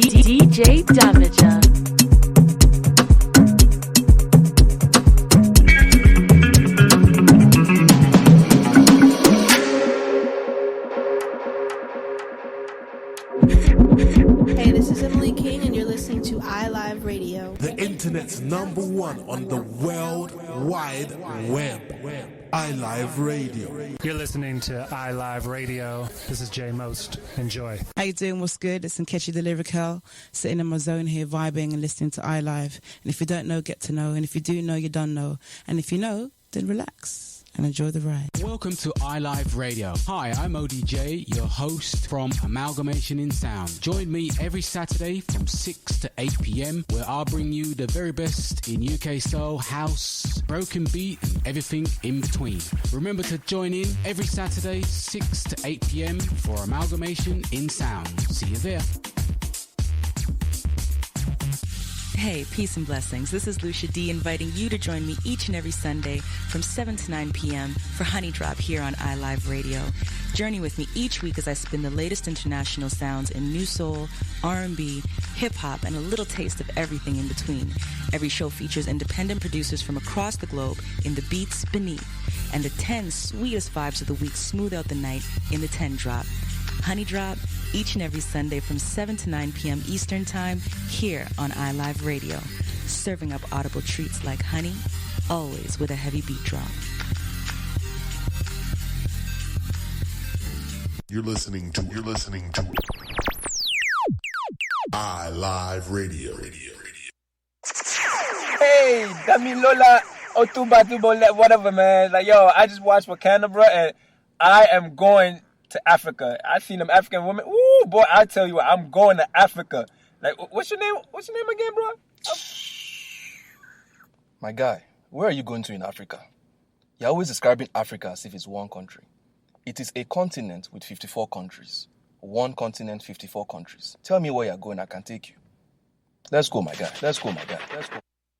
DJ Damiger. Hey, this is Emily King, and you're listening to iLive Radio. The internet's #1 on the World Wide Web. iLive Radio. You're listening to iLive Radio. This is Jay Most. Enjoy. How you doing? What's good? It's Nkechi the Lyrical, sitting in my zone here, vibing and listening to iLive. And if you don't know, get to know. And if you do know, you don't know. And if you know, then relax and enjoy the ride. Welcome to iLive Radio. Hi, I'm ODJ, your host from Amalgamation in Sound. Join me every Saturday from 6 to 8 p.m. where I'll bring you the very best in UK soul, house, broken beat and everything in between. Remember to join in every Saturday 6 to 8 p.m. for Amalgamation in Sound. See you there. Hey, peace and blessings. This is Lucia D inviting you to join me each and every Sunday from 7 to 9 p.m. for Honey Drop here on iLive Radio. Journey with me each week as I spin the latest international sounds in new soul, R&B, hip-hop, and a little taste of everything in between. Every show features independent producers from across the globe in the beats beneath, and the 10 sweetest vibes of the week smooth out the night in the 10 Drop. Honey Drop, each and every Sunday from 7 to 9 p.m. Eastern Time, here on iLive Radio. Serving up audible treats like honey, always with a heavy beat drop. You're listening to iLive Radio. Hey, Damilola, Otuba, whatever, man. Like, yo, I just watched Wakanda, bro, and I am going to Africa. I seen them African women. Ooh, boy, I tell you what, I'm going to Africa. Like, what's your name? What's your name again, bro? My guy, where are you going to in Africa? You're always describing Africa as if it's one country. It is a continent with 54 countries. One continent, 54 countries. Tell me where you're going, I can take you. Let's go, my guy. Let's go.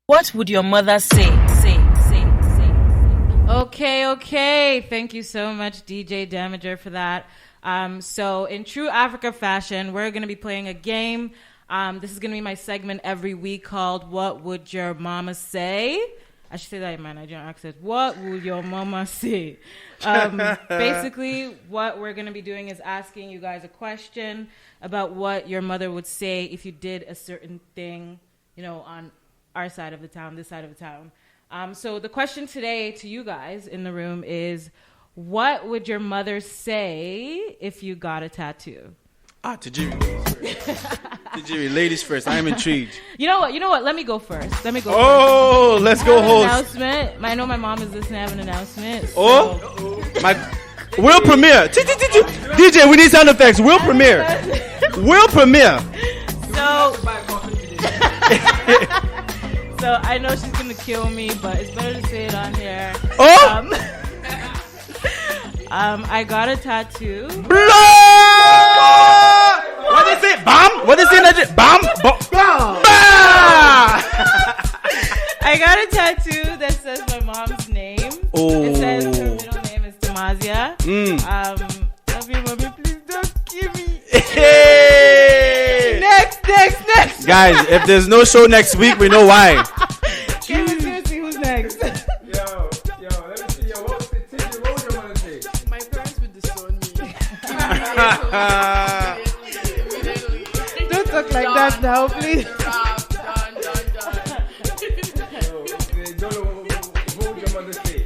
What would your mother say? Okay. Thank you so much, DJ Damiger, for that. So in true Africa fashion, we're going to be playing a game. This is going to be my segment every week called What Would Your Mama Say? I should say that in my Nigerian accent. What would your mama say? Basically, what we're going to be doing is asking you guys a question about what your mother would say if you did a certain thing, on our side of the town, this side of the town. So the question today to you guys in the room is, what would your mother say if you got a tattoo? Tajiri, ladies first. I am intrigued. You know what? Let me go first. Oh, let's go, host. Announcement. I know my mom is listening. I have an announcement. My world premiere. DJ, we need sound effects. World premiere. So I know she's gonna kill me, but it's better to say it on here. I got a tattoo. What they say? Bam? What they say? Bam? I got a tattoo that says my mom's name. It says her middle name is Damazia. Love you, mommy. Please don't kill me. Hey! Next. Guys, if there's no show next week, we know why. Seriously, who's next? Yo, let me see. What would your mother say? My parents would disown me. Don't talk like that now, please. What would your mother say?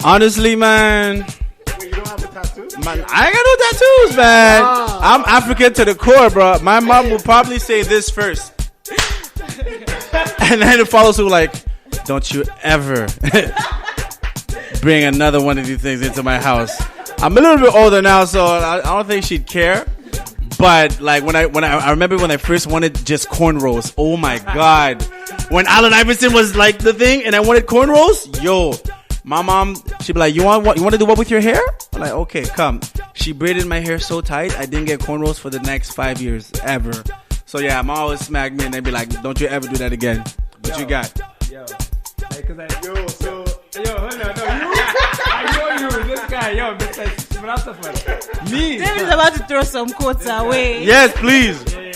Honestly, man. Wait, you don't have a tattoo? Man, I ain't got no tattoos, man. I'm African to the core, bro. My mom will probably say this first. And then it follows through like, don't you ever bring another one of these things into my house. I'm a little bit older now, so I don't think she'd care. But like when I remember when I first wanted just cornrows. Oh my God. When Allen Iverson was like the thing and I wanted cornrows, yo. My mom, she'd be like, you want to do what with your hair? I'm like, okay, come. She braided my hair so tight, I didn't get cornrows for the next 5 years, ever. So yeah, mom always smack me and they'd be like, don't you ever do that again. What you got? Yo, hold on, no, I know you, this guy, Mr. Philosopher. Me. David's about to throw some quotes away. Yes, please. Okay,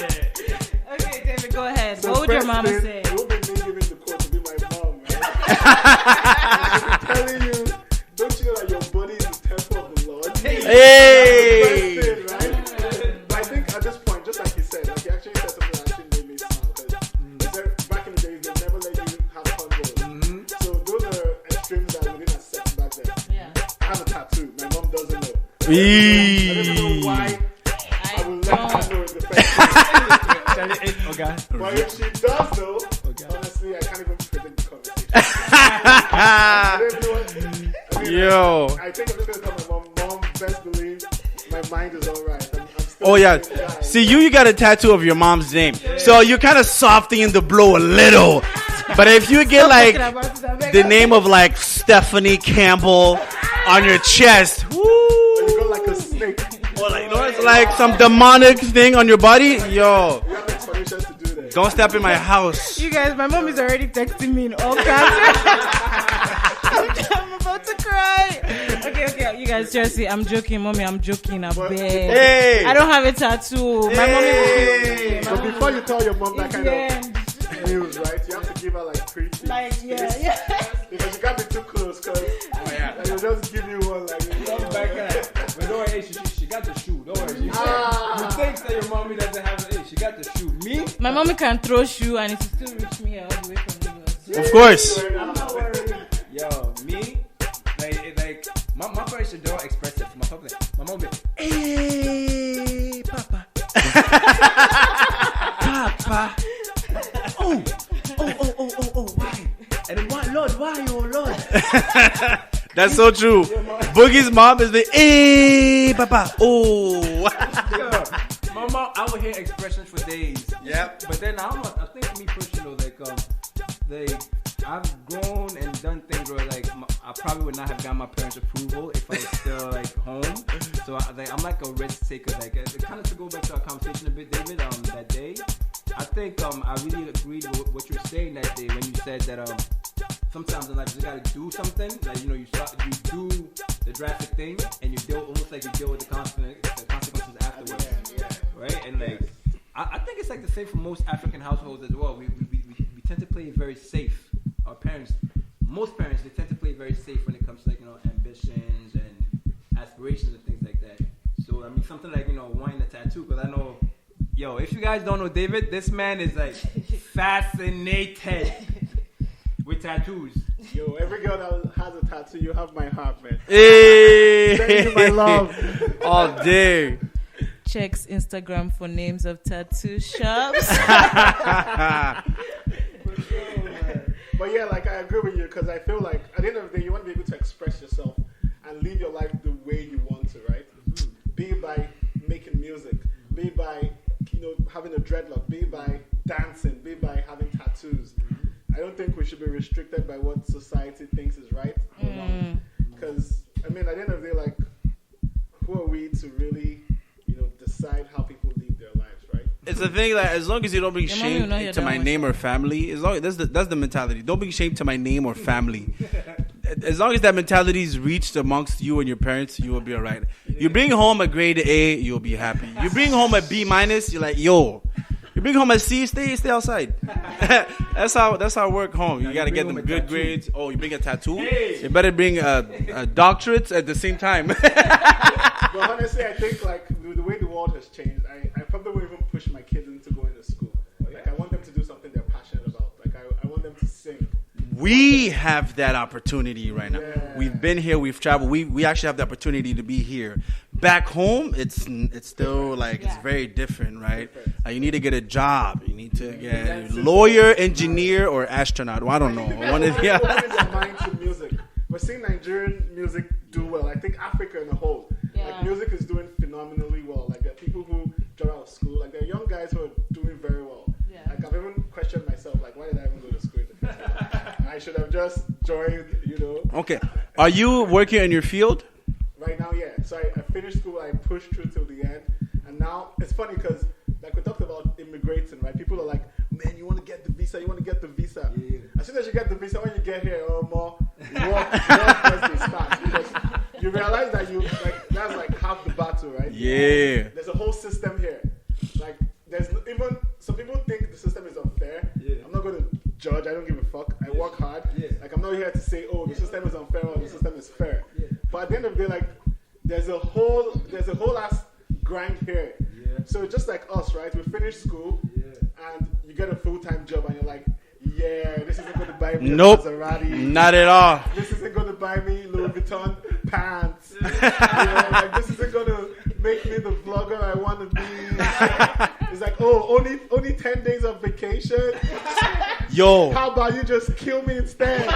David, go ahead. What would your mama say? It would be me giving the quote to be my mom, man. I'm telling you, don't you know that your body is the temple of the Lord? Hey! That's the best thing, right? But I think at this point, just like you said, like he actually said something that actually made me smile. Because back in the days, they never let you have convos. So those are extremes that we didn't accept back then. Yeah. I have a tattoo. My mom doesn't know. I Eee. don't know why. I will let her know in the first Okay. But if she does know, honestly, I can't even predict the conversation. I don't know what. Yo. I think I'm just going to tell my mom, best believe my mind is alright. I'm still Oh yeah. See, you got a tattoo of your mom's name. So you're kind of softening the blow a little. But if you get like the name of like Stephanie Campbell on your chest, woo. You go like a snake. Or like, it's like some demonic thing on your body, yo. You have explanations to do there. Don't step in my house. You guys, my mom is already texting me in all caps. I'm about to cry. Okay, you guys, seriously, I'm joking, mommy. I'm joking. I beg. Hey. I don't have a tattoo. My mommy will kill me. So before you tell your mom that kind of news, right? You have to give her like 3 feet. Like, yeah. Because you can't be too close, cause they'll just give you one like. But don't worry, she got the shoe. Don't worry. You think that your mommy doesn't have it? She got the shoe. Me? My mommy can throw shoe and it will still reach me all the way from Lagos. Of course. I'm not worried. Yo, me? Like my parents should don't express it to my public. My mom be, hey, Papa. Papa. Oh, why? And then why, Lord, why, oh, Lord? That's so true. Boogie's mom is the, hey, Papa. Oh. My mom, I would hear expressions for days. Yep. But then I think for me personally, I've grown and done things where I probably would not have gotten my parents' approval if I was still home. So I'm like a risk taker. Kind of to go back to our conversation a bit, David. That day, I think I really agreed with what you were saying that day when you said that sometimes in life you gotta do something. You do the drastic thing and you deal almost like you deal with the consequences afterwards, right? And I think it's the same for most African households as well. We tend to play it very safe. Our parents, most parents, they tend to play very safe when it comes to ambitions and aspirations and things like that. So I mean something wanting a tattoo, because I know, if you guys don't know David, this man is fascinated with tattoos. Yo, every girl that has a tattoo, you have my heart, man. Hey, thank you, my love. All day. Checks Instagram for names of tattoo shops. But yeah, I agree with you, because I feel at the end of the day, you want to be able to express yourself and live your life the way you want to, right? Mm-hmm. Be it by making music, be it by having a dreadlock, be it by dancing, be it by having tattoos. I don't think we should be restricted by what society thinks is right or wrong. Because I mean, at the end of the day, who are we to really, decide how people live their lives, right? It's the thing that as long as you don't bring shame to my name or family, as long that's the mentality. Don't bring shame to my name or family. As long as that mentality is reached amongst you and your parents, you will be alright. You bring home a grade A, you'll be happy. You bring home a B-, you're like, yo. You bring home a C, stay outside. That's how work home. You gotta get them good grades. Oh, you bring a tattoo? You better bring a doctorate at the same time. But honestly, I think the way the world has changed, I probably won't even push my kids into going to school. I want them to do something they're passionate about. I want them to sing. We have that opportunity right now. Yeah. We've been here. We've traveled. We actually have the opportunity to be here. Back home, it's still it's very different, right? You need to get a job. You need to get a lawyer, engineer, or astronaut. Well, I don't know. One is their mind to music. We're seeing Nigerian music do well. I think Africa in a whole. Music is doing phenomenally well. There are people who drop out of school. There are young guys who are doing very well. Yeah. I've even questioned myself, why did I even go to school? I should have just joined, Okay. Are you working in your field? Right now, yeah. So I finished school, I pushed through till the end. And now, it's funny because, we talked about immigrating, right? People are like, man, you want to get the visa, Yeah. As soon as you get the visa, when you get here, work starts. Because you realize that that's half the battle, right? Yeah. There's a whole system here. There's even, some people think the system is unfair. Yeah. I'm not going to judge, I don't give a fuck. I work hard. Yeah. I'm not here to say, the system is unfair or the system is fair. Yeah. But at the end of the day, there's a whole ass grind here. Yeah. So just like us, right? We finish school and you get a full-time job and you're like, this isn't going to buy me a Maserati. Not at all. This isn't going to buy me Louis Vuitton pants. This isn't going to make me the vlogger I want to be. It's only 10 days of vacation. Yo. How about you just kill me instead?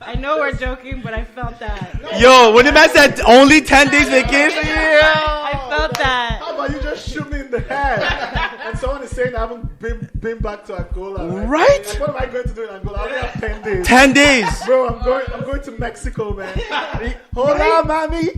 I know we're joking, but I felt that. Yo, when the man said only 10 days vacation, I felt that. How about you just shoot me in the head? And someone is saying I haven't been back to Angola. Right? What am I going to do in Angola? I only have 10 days. 10 days. Bro, I'm going to Mexico, man. Hold on, mommy.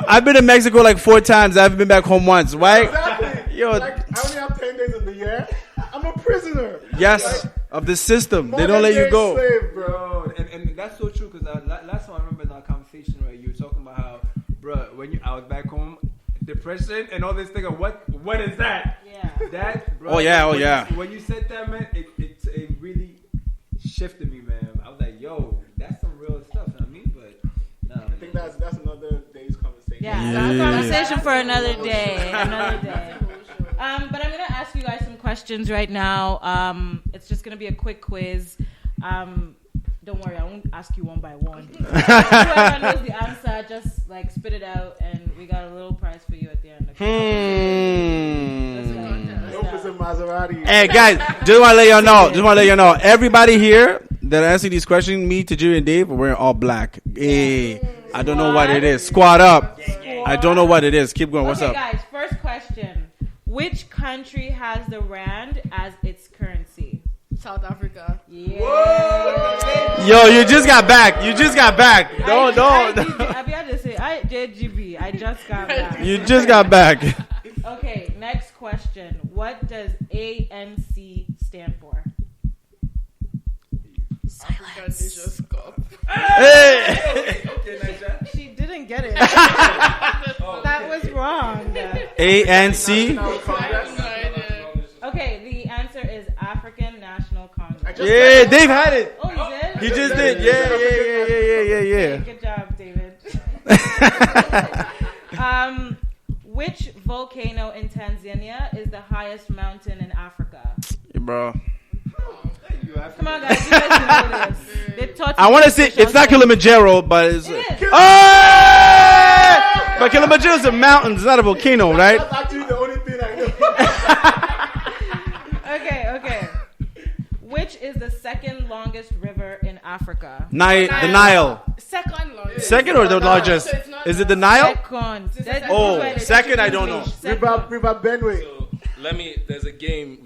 I've been to Mexico 4 times. I haven't been back home once. Why? Exactly. Yo, like, I only have 10 days in the year. I'm a prisoner. Yes, of the system. They don't let you go. Slave, bro. And that's so true because last time I remember in our conversation, right, you were talking about how, bro, I was back home, depression and all this thing of what is that? Yeah. That, bro. Oh yeah. When you said that, man, it really shifted me, man. I was like, yo, that's some real stuff. You know what I mean? But no, I think that's another day's conversation. Yeah, that's a conversation for another day. But I'm gonna ask you guys some questions right now. It's just gonna be a quick quiz. Don't worry, I won't ask you one by one. Whoever knows the answer, just like spit it out, and we got a little prize for you at the end. Okay? Hey guys, just want to let y'all know. Everybody here that answer these questions, me, Tajiri, and Dave, we're all black. Hey, I don't know what it is. Squad up. I don't know what it is. Keep going. What's up? Guys, first question. Which country has the rand as its currency? South Africa. Yeah. Whoa. Yo, you just got back. Don't. I be able to say, JGB. I just got back. You just got back. Okay, next question. What does ANC stand for? Silence. Hey. Okay, Naija. She didn't get it. That was wrong. ANC. Okay, the answer is African National Congress. Yeah, Dave had it. Oh, you did? He just did. Yeah. Okay, good job, David. Which volcano in Tanzania is the highest mountain in Africa? Yeah, bro. Come on, guys. You guys know this. They taught I want to say it's not Kilimanjaro, but it's. Oh! But Kilimanjaro is a mountain. It's not a volcano, right? That's actually the only thing I know. Okay. Which is the second longest river in Africa? The Nile. Second longest. Second or the largest? So it's not is it the Nile? Second. Second, I don't know. River Benue. So there's a game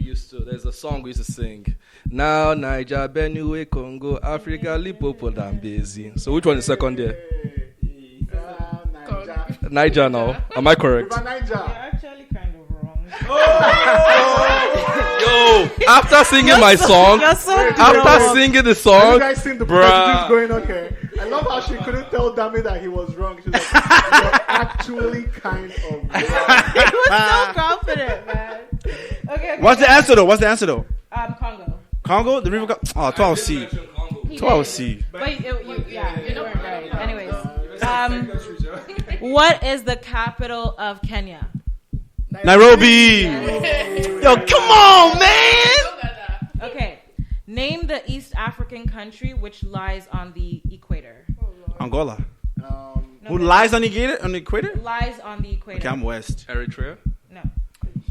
there's a song we used to sing. Now Niger, Benue, Congo, Africa, Lipopo, Zambezi. So which one is second there? Niger now. Am I correct? River Niger. You're actually kind of wrong. Yo, after singing my song, after singing the song, you guys seen the positives going on here? I love how she couldn't tell Dami that he was wrong. She's like, you're actually kind of wrong. He was so confident, man. Okay. What's the answer though? Congo. Congo? The river? 12C. 12C. But you weren't right. Anyways, what is the capital of Kenya? Nairobi. Yo, come on, man. Okay. Name the East African country which lies on the equator. Angola. Who lies on the equator? Lies on the equator. Okay, I'm west. Eritrea? No.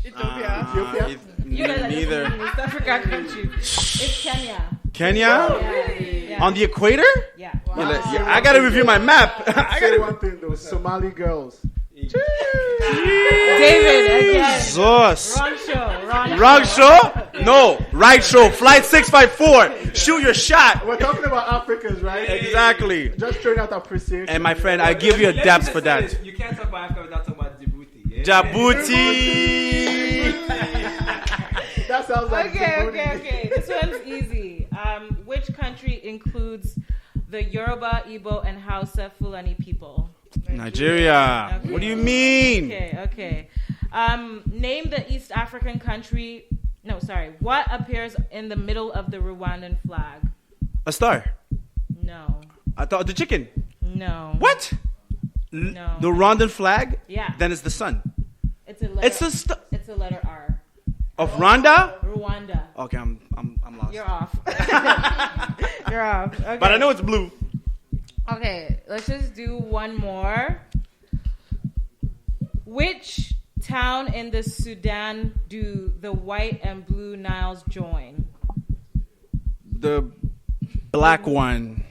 Ethiopia? You guys are neither. East African country. It's Kenya. Kenya? Yeah. On the equator? Yeah. Wow. I gotta review my map. I gotta one thing, those Somali girls. David, again. Jesus. Wrong show. No, right show. Flight 654. Shoot your shot. We're talking about Africans, right? Exactly. Just showing out appreciation. And my friend, I give you a depth for that. You can't talk about Africa without talking about Djibouti. Yeah? Djibouti. That sounds like Okay. This one's easy. Which country includes the Yoruba, Igbo, and Hausa Fulani people? Nigeria. Okay. What do you mean? Okay. Name the East African country. No, sorry. What appears in the middle of the Rwandan flag? A star. No. I thought the chicken. No. What? No. The Rwandan flag? Yeah. Then it's the sun. It's a letter. It's a letter R. Of Rwanda? Rwanda. Okay, I'm lost. You're off. You're off. Okay. But I know it's blue. Okay, let's just do one more. Which town in the Sudan do the white and blue Niles join? The black one.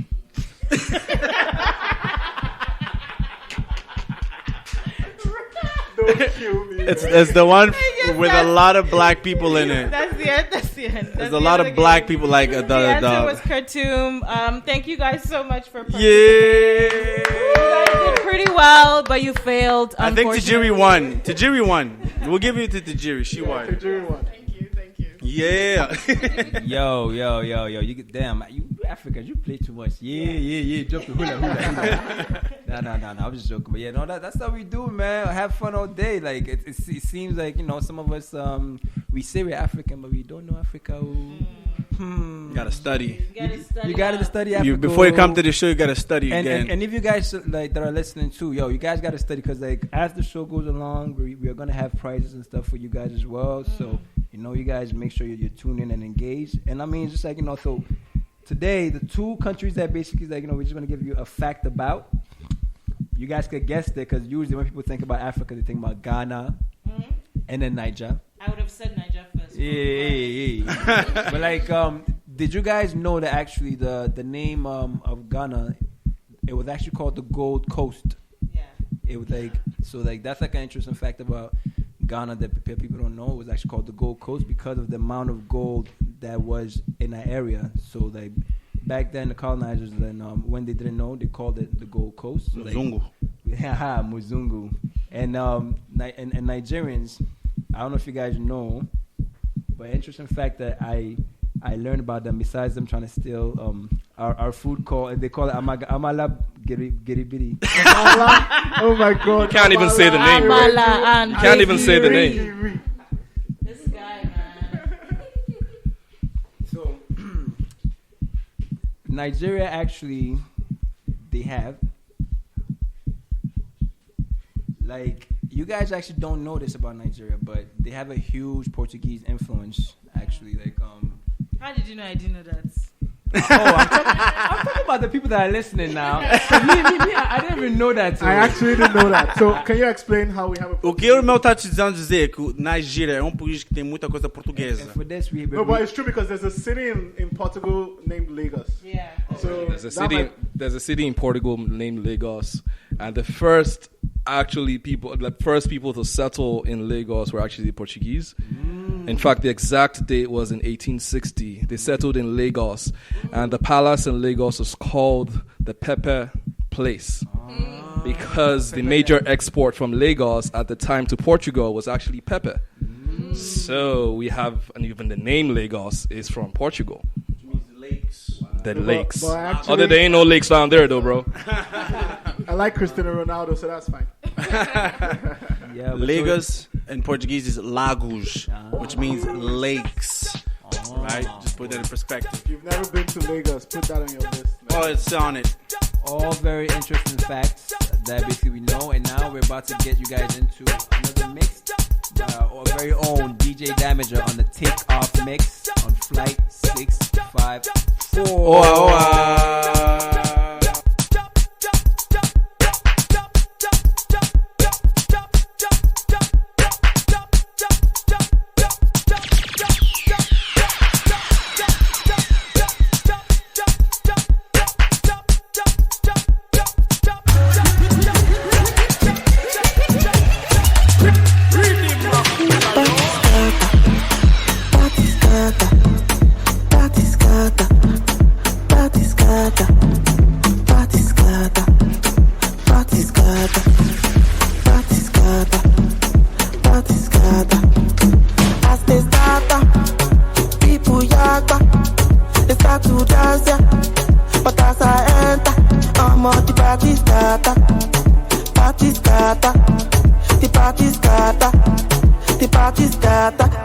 It's the one with a lot of black people in it. That's the end. There's a lot of black people like the answer was Khartoum. Thank you guys so much for participating. Yeah. You guys did pretty well, but you failed. I think Tajiri won. We'll give it to Tajiri. She won. Tajiri won. Thank you. Yeah. Yo. You get damn. You Africans, you play too much. Yeah. Jump the hula. No. I'm just joking. But yeah, no, that's how we do, man. Have fun all day. Like it seems like some of us we say we're African, but we don't know Africa. You gotta study. You gotta study Africa. Before you come to the show, you gotta study again. And if you guys that are listening too, you guys gotta study because as the show goes along, we are gonna have prizes and stuff for you guys as well. So you guys make sure you're tuned in and engaged. And I mean, just so today the 2 countries that basically we're just gonna give you a fact about. You guys could guess it because usually when people think about Africa, they think about Ghana and then Niger. I would have said Niger first. Yeah. But did you guys know that actually the name of Ghana, it was actually called the Gold Coast? Yeah. It was that's an interesting fact about Ghana that people don't know. It was actually called the Gold Coast because of the amount of gold that was in that area. So back then the colonizers, when they didn't know, they called it the Gold Coast. So Muzungu. Muzungu. And Nigerians, I don't know if you guys know, but interesting fact that I learned about them, besides them trying to steal our food they call it amala geribiri. Oh my God! You can't even say the name. Amala you can't even say the name. This guy, man. So Nigeria actually, they have you guys actually don't know this about Nigeria, but they have a huge Portuguese influence. Actually, How did you know I didn't know that? I'm talking about the people that are listening now. I didn't even know that. I actually didn't know that. So, can you explain how we have a... O que o meu tá te dizendo dizer que Nigeria é país que tem muita coisa portuguesa. No, but it's true because there's a city in Portugal named Lagos. Yeah. So there's a city in Portugal named Lagos, and the first people to settle in Lagos were actually the Portuguese. In fact, the exact date was in 1860. They settled in Lagos, and the palace in Lagos was called the Pepper Place because the major export from Lagos at the time to Portugal was actually pepper. So we have, and even the name Lagos is from Portugal. Which means lakes. The lakes. But actually, there ain't no lakes down there though, bro. I like Cristiano Ronaldo, so that's fine. Lagos in Portuguese is lagos, which means lakes. Right? Just put that in perspective. If you've never been to Lagos, put that on your list. Man. Oh, it's on it. All very interesting facts that basically we know, and now we're about to get you guys into another mix. Our very own DJ Damiger on the Takeoff mix on Flight 654.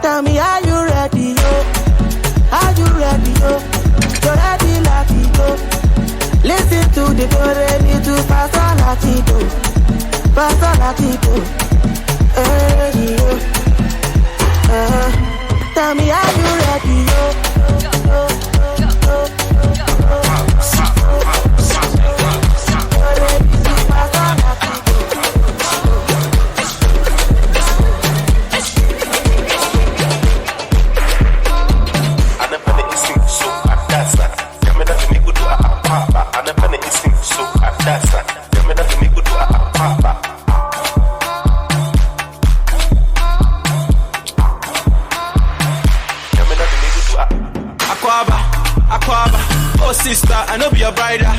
Tell me, are you ready, yo? Are you ready, yo? You're ready, Latino. Listen to the door, ready to pass on Latino. Pass on Latino. Ready, yo. Tell me, are you ready, yo? Sister, I know be your rider.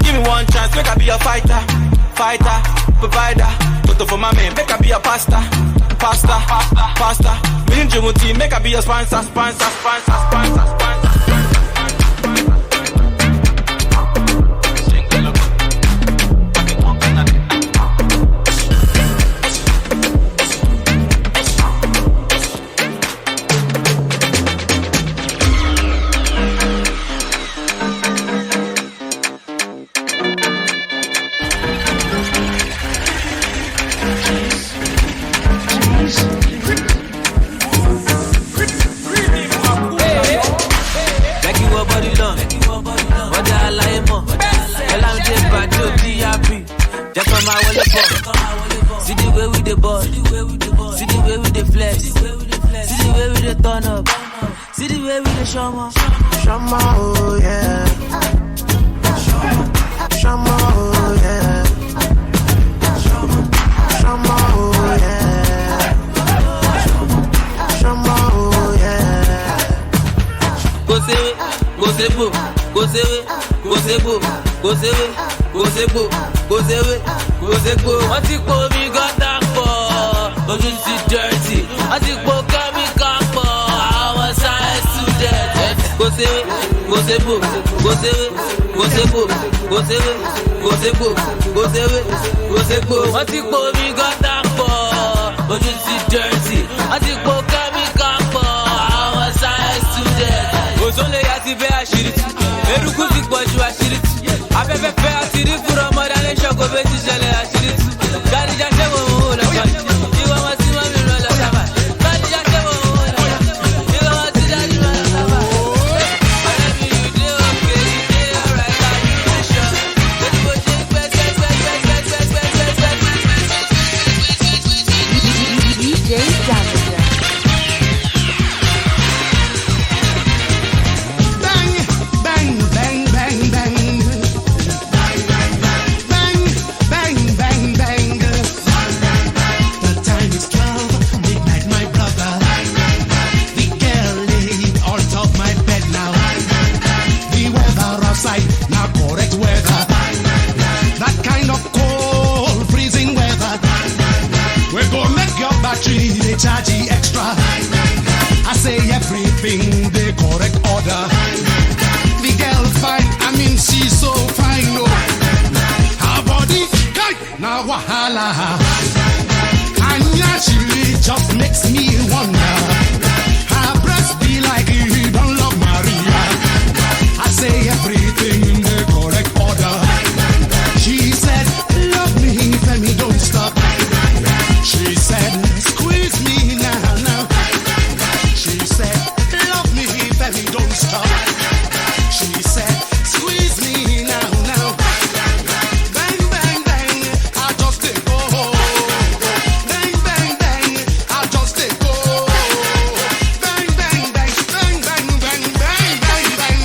Give me one chance, make I be your fighter. provider. Photo for my man, make I be a pasta. Me and Jimmy team, make I be a sponsor. See the way we the ball, see the way we the flex, see the way we the turn up, see the way we the shama, oh yeah, shama, oh yeah, shama, oh yeah, shama, oh yeah. Go say boom, go say boom, go say boom. Wọ́n ti po mi gọ́tà pọ̀, ojú ti dirty. Wọ́n ti po kẹ́míkà pọ̀, àwọn science student. Go say boom. Wọ́n ti po mi gọ́tà pọ̀, ojú ti dirty. Wọ́n ti po kẹ́míkà pọ̀, àwọn science student. Òṣòlè yà ti fẹ́ àṣírí tù, eruku ti pọ̀ ju àṣírí tù. Afẹ́fẹ́ fẹ́ àṣírí fúnra ọmọdé alẹ́ ṣọ́kò bẹ́ẹ̀ ti ṣẹlẹ̀ àṣírí tù. Gàdíjà ṣe wò ó lọ́kọ̀, ìwọ wọn tí wọ́n mi rán lọ sábà. Gàdíjà ṣe wò ó lọ́kọ̀, ìwọ wọn tí dájú rán lọ sábà. Ọ̀rẹ́bí you dey okay, you dey alright, are you dey sure? Lórí bó ṣe pẹ́. DJ Damiger. They charge you extra. I say everything the correct order. The girl fine, I mean she's so fine. Oh. Her body, now wahala. And yeah, she just makes me wonder. Her breast be like you don't love Maria. I say everything in the correct order. She said, love me, Femi, don't stop. She said, squeeze me now. She said, love me, baby, don't stop. She said, squeeze me now. Bang, bang, bang, I just take go. Bang, bang, bang, I just take go. Bang, bang, bang, bang, bang, bang, bang, bang, bang.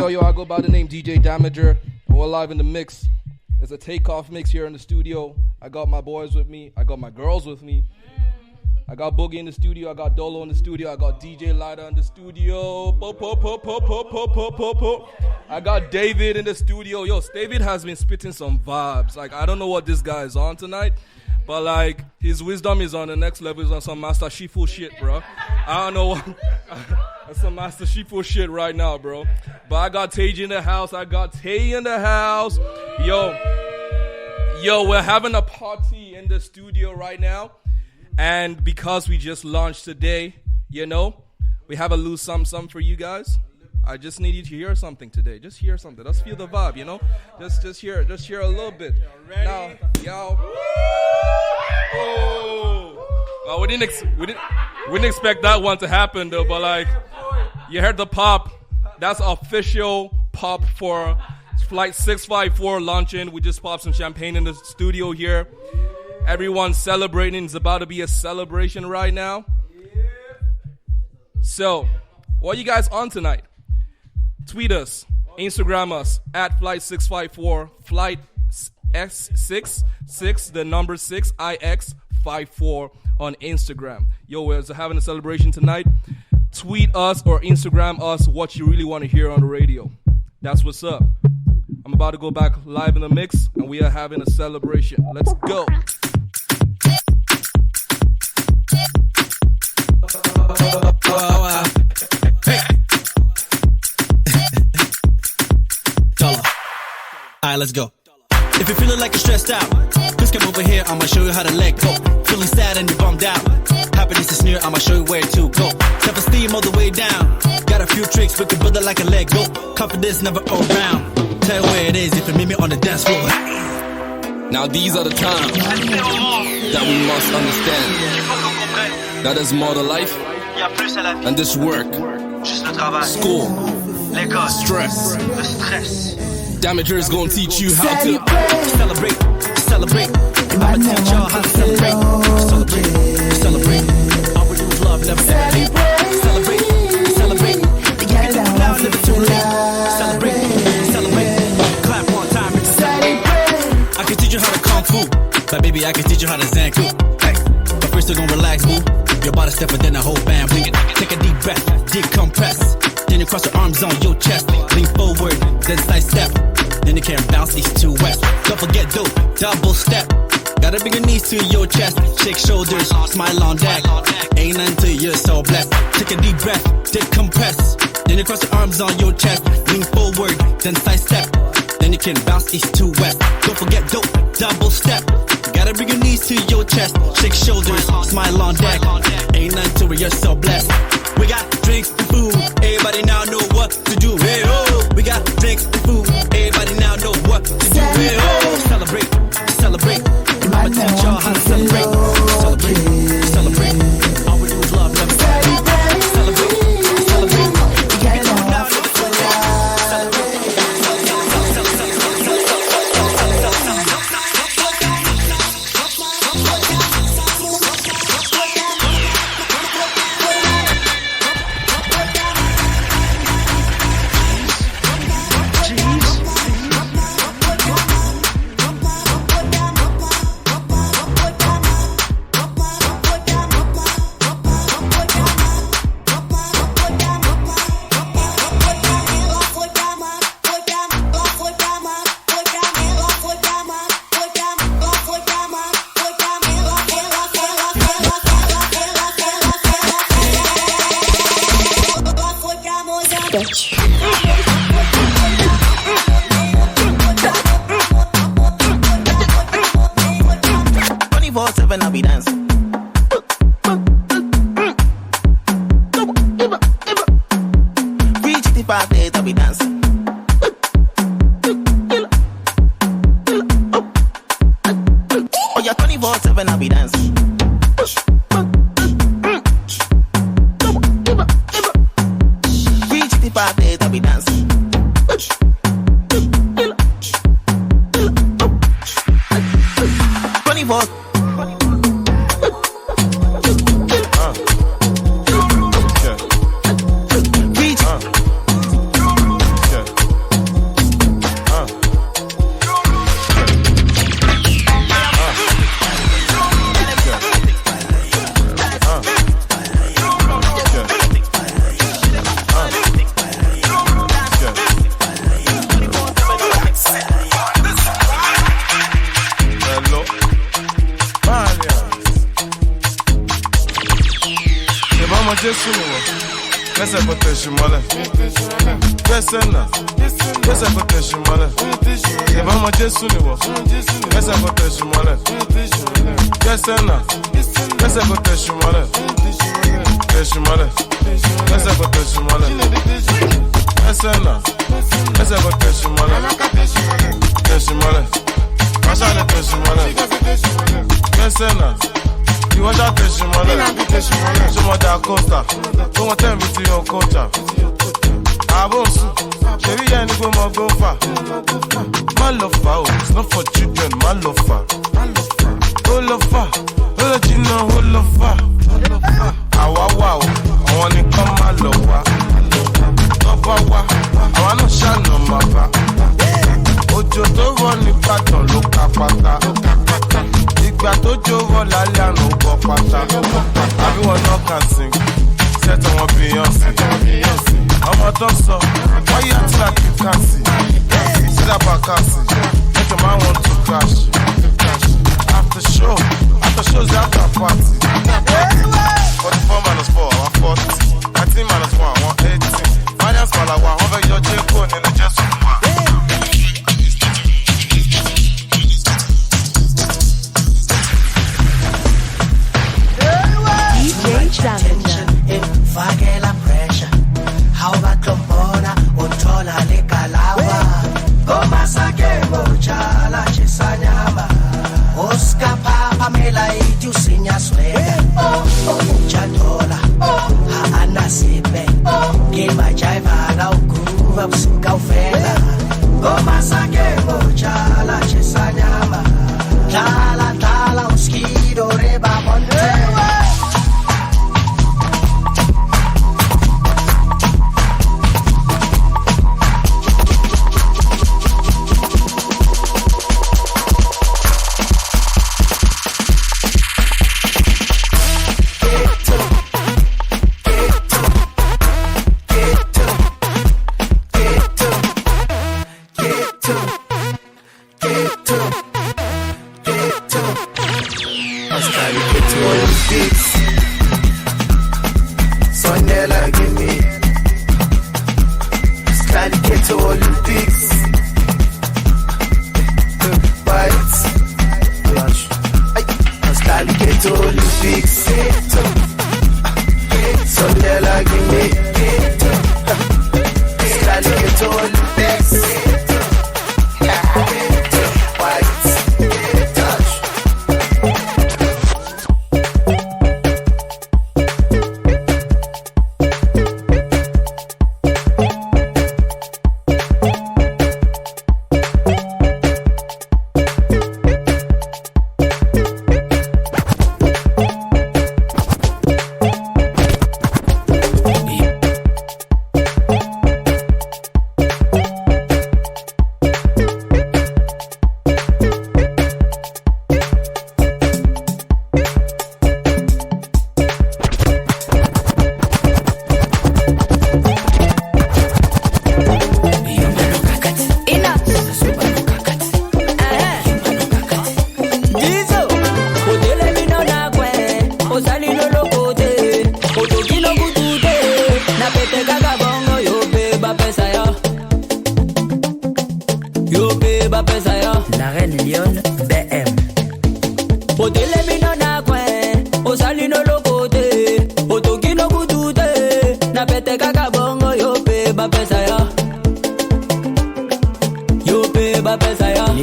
Yo, I go by the name DJ Damiger. We're live in the mix. It's a takeoff mix here in the studio. I got my boys with me. I got my girls with me. I got Boogie in the studio. I got Dolo in the studio. I got DJ Lighter in the studio. I got David in the studio. Yo, David has been spitting some vibes. Like, I don't know what this guy is on tonight. But, like, his wisdom is on the next level. He's on some Master Shifu shit, bro. I don't know what. That's some Master Shifu shit right now, bro. But I got Tage in the house. I got Tay in the house. Yo, we're having a party in the studio right now. And because we just launched today, you know, we have a little something for you guys. I just need you to hear something today. Just hear something. Let's feel the vibe, you know. Just hear a little bit. Now, yo. Oh. Well, we didn't expect that one to happen though. But like, you heard the pop. That's official pop for Flight 654 launching. We just popped some champagne in the studio here. Everyone's celebrating. It's about to be a celebration right now. So, what are you guys on tonight? Tweet us, Instagram us at flight654, flight X66, the number 6, IX54 on Instagram. Yo, we're having a celebration tonight. Tweet us or Instagram us what you really want to hear on the radio. That's what's up. I'm about to go back live in the mix, and we are having a celebration. Let's go. Alright, let's go. If you're feeling like you're stressed out, please come over here, I'ma show you how to let go. Feeling sad and you're bummed out, happiness is near, I'ma show you where to go. Self-esteem all the way down, got a few tricks, we can build it like a Lego. Confidence never around, tell you where it is if you meet me on the dance floor. Now these are the times that we must understand that there's more to life than this work, school, stress. Damiger is gonna teach you how to celebrate. I'ma teach y'all how to celebrate. All we do is love, never hate. Celebrate. You can do it now, never too late. Celebrate. Clap one time, it's celebrate. I can teach you how to kung fu, but baby, I can teach you how to zanku. Hey, but first you're gonna relax, boo. Your body step and then the whole band. Take a deep breath, decompress. Then you cross your arms on your chest. Lean forward, then side step. Then you can bounce east to west. Don't forget double step. Gotta bring your knees to your chest. Shake shoulders, smile on deck. Ain't nothing to you, so blessed. Take a deep breath, decompress. Then you cross your arms on your chest. Lean forward, then side step. Then you can bounce east to west. Don't forget double step. Gotta bring your knees to your chest. Shake shoulders, smile on deck. Ain't nothing to it, you're so blessed. We got drinks and food, everybody now know what to do. Hey oh, we got drinks and food, everybody now know what to do. Hey oh, celebrate. I'ma teach y'all how to celebrate. All we do is love, never celebrate. You can do it now, never too late. I'll be dancing. 365 days I'll be dancing. Oh yeah, 24/7 I'll be dancing. 365 days I'll be dancing. 24. Laisse côté chez moi là. Personne là. Laisse côté chez moi là. C'est vraiment Jésus le voix. Laisse côté chez moi là. Personne là. Laisse côté chez moi là. Chez moi là. Laisse côté chez moi là. Personne là. Laisse côté chez moi là. Chez moi là. Passe à la chez moi là. Personne là. You want that chez moi là. Je m'en d'acosta. Comment t'inviter au coach? Ah bon, chérie, y'a une go mon go fa. My love fa, oh, it's not for children, my love fa. Oh ló fà? Ó lọ jìnnà ó lọ fà. Àwa wà o, àwọn nìkan máa lọ wá. Lọ́ba wá, àwa náà ṣàna máa bá. Òjò tó rọ̀ ní Ìbàdàn ló ka pátá. Ìgbà tó jó rọ̀ lálẹ́ àná ó bọ́ pátá. Everyone now can sing, set on Beyonce. Ọmọ tó sọ, why you act like you can't see? See that Bakassi, let your man want to crash. After show's after party. 44 minus 4, 140. 19 minus 1, 180. Finance Malawa, over your J-Cone in the just one. DJ Damiger. Fakela pressure. How about Tombona? Untola Lekalawa. Goma sake mochala chisanyama. Oscar Papa Mela itu sinya swega. Chatola. Haana sipe. Gima jaiva na ukuva usuka ufela. Goma sake mochala chisanyama. Tala uskido reba monte.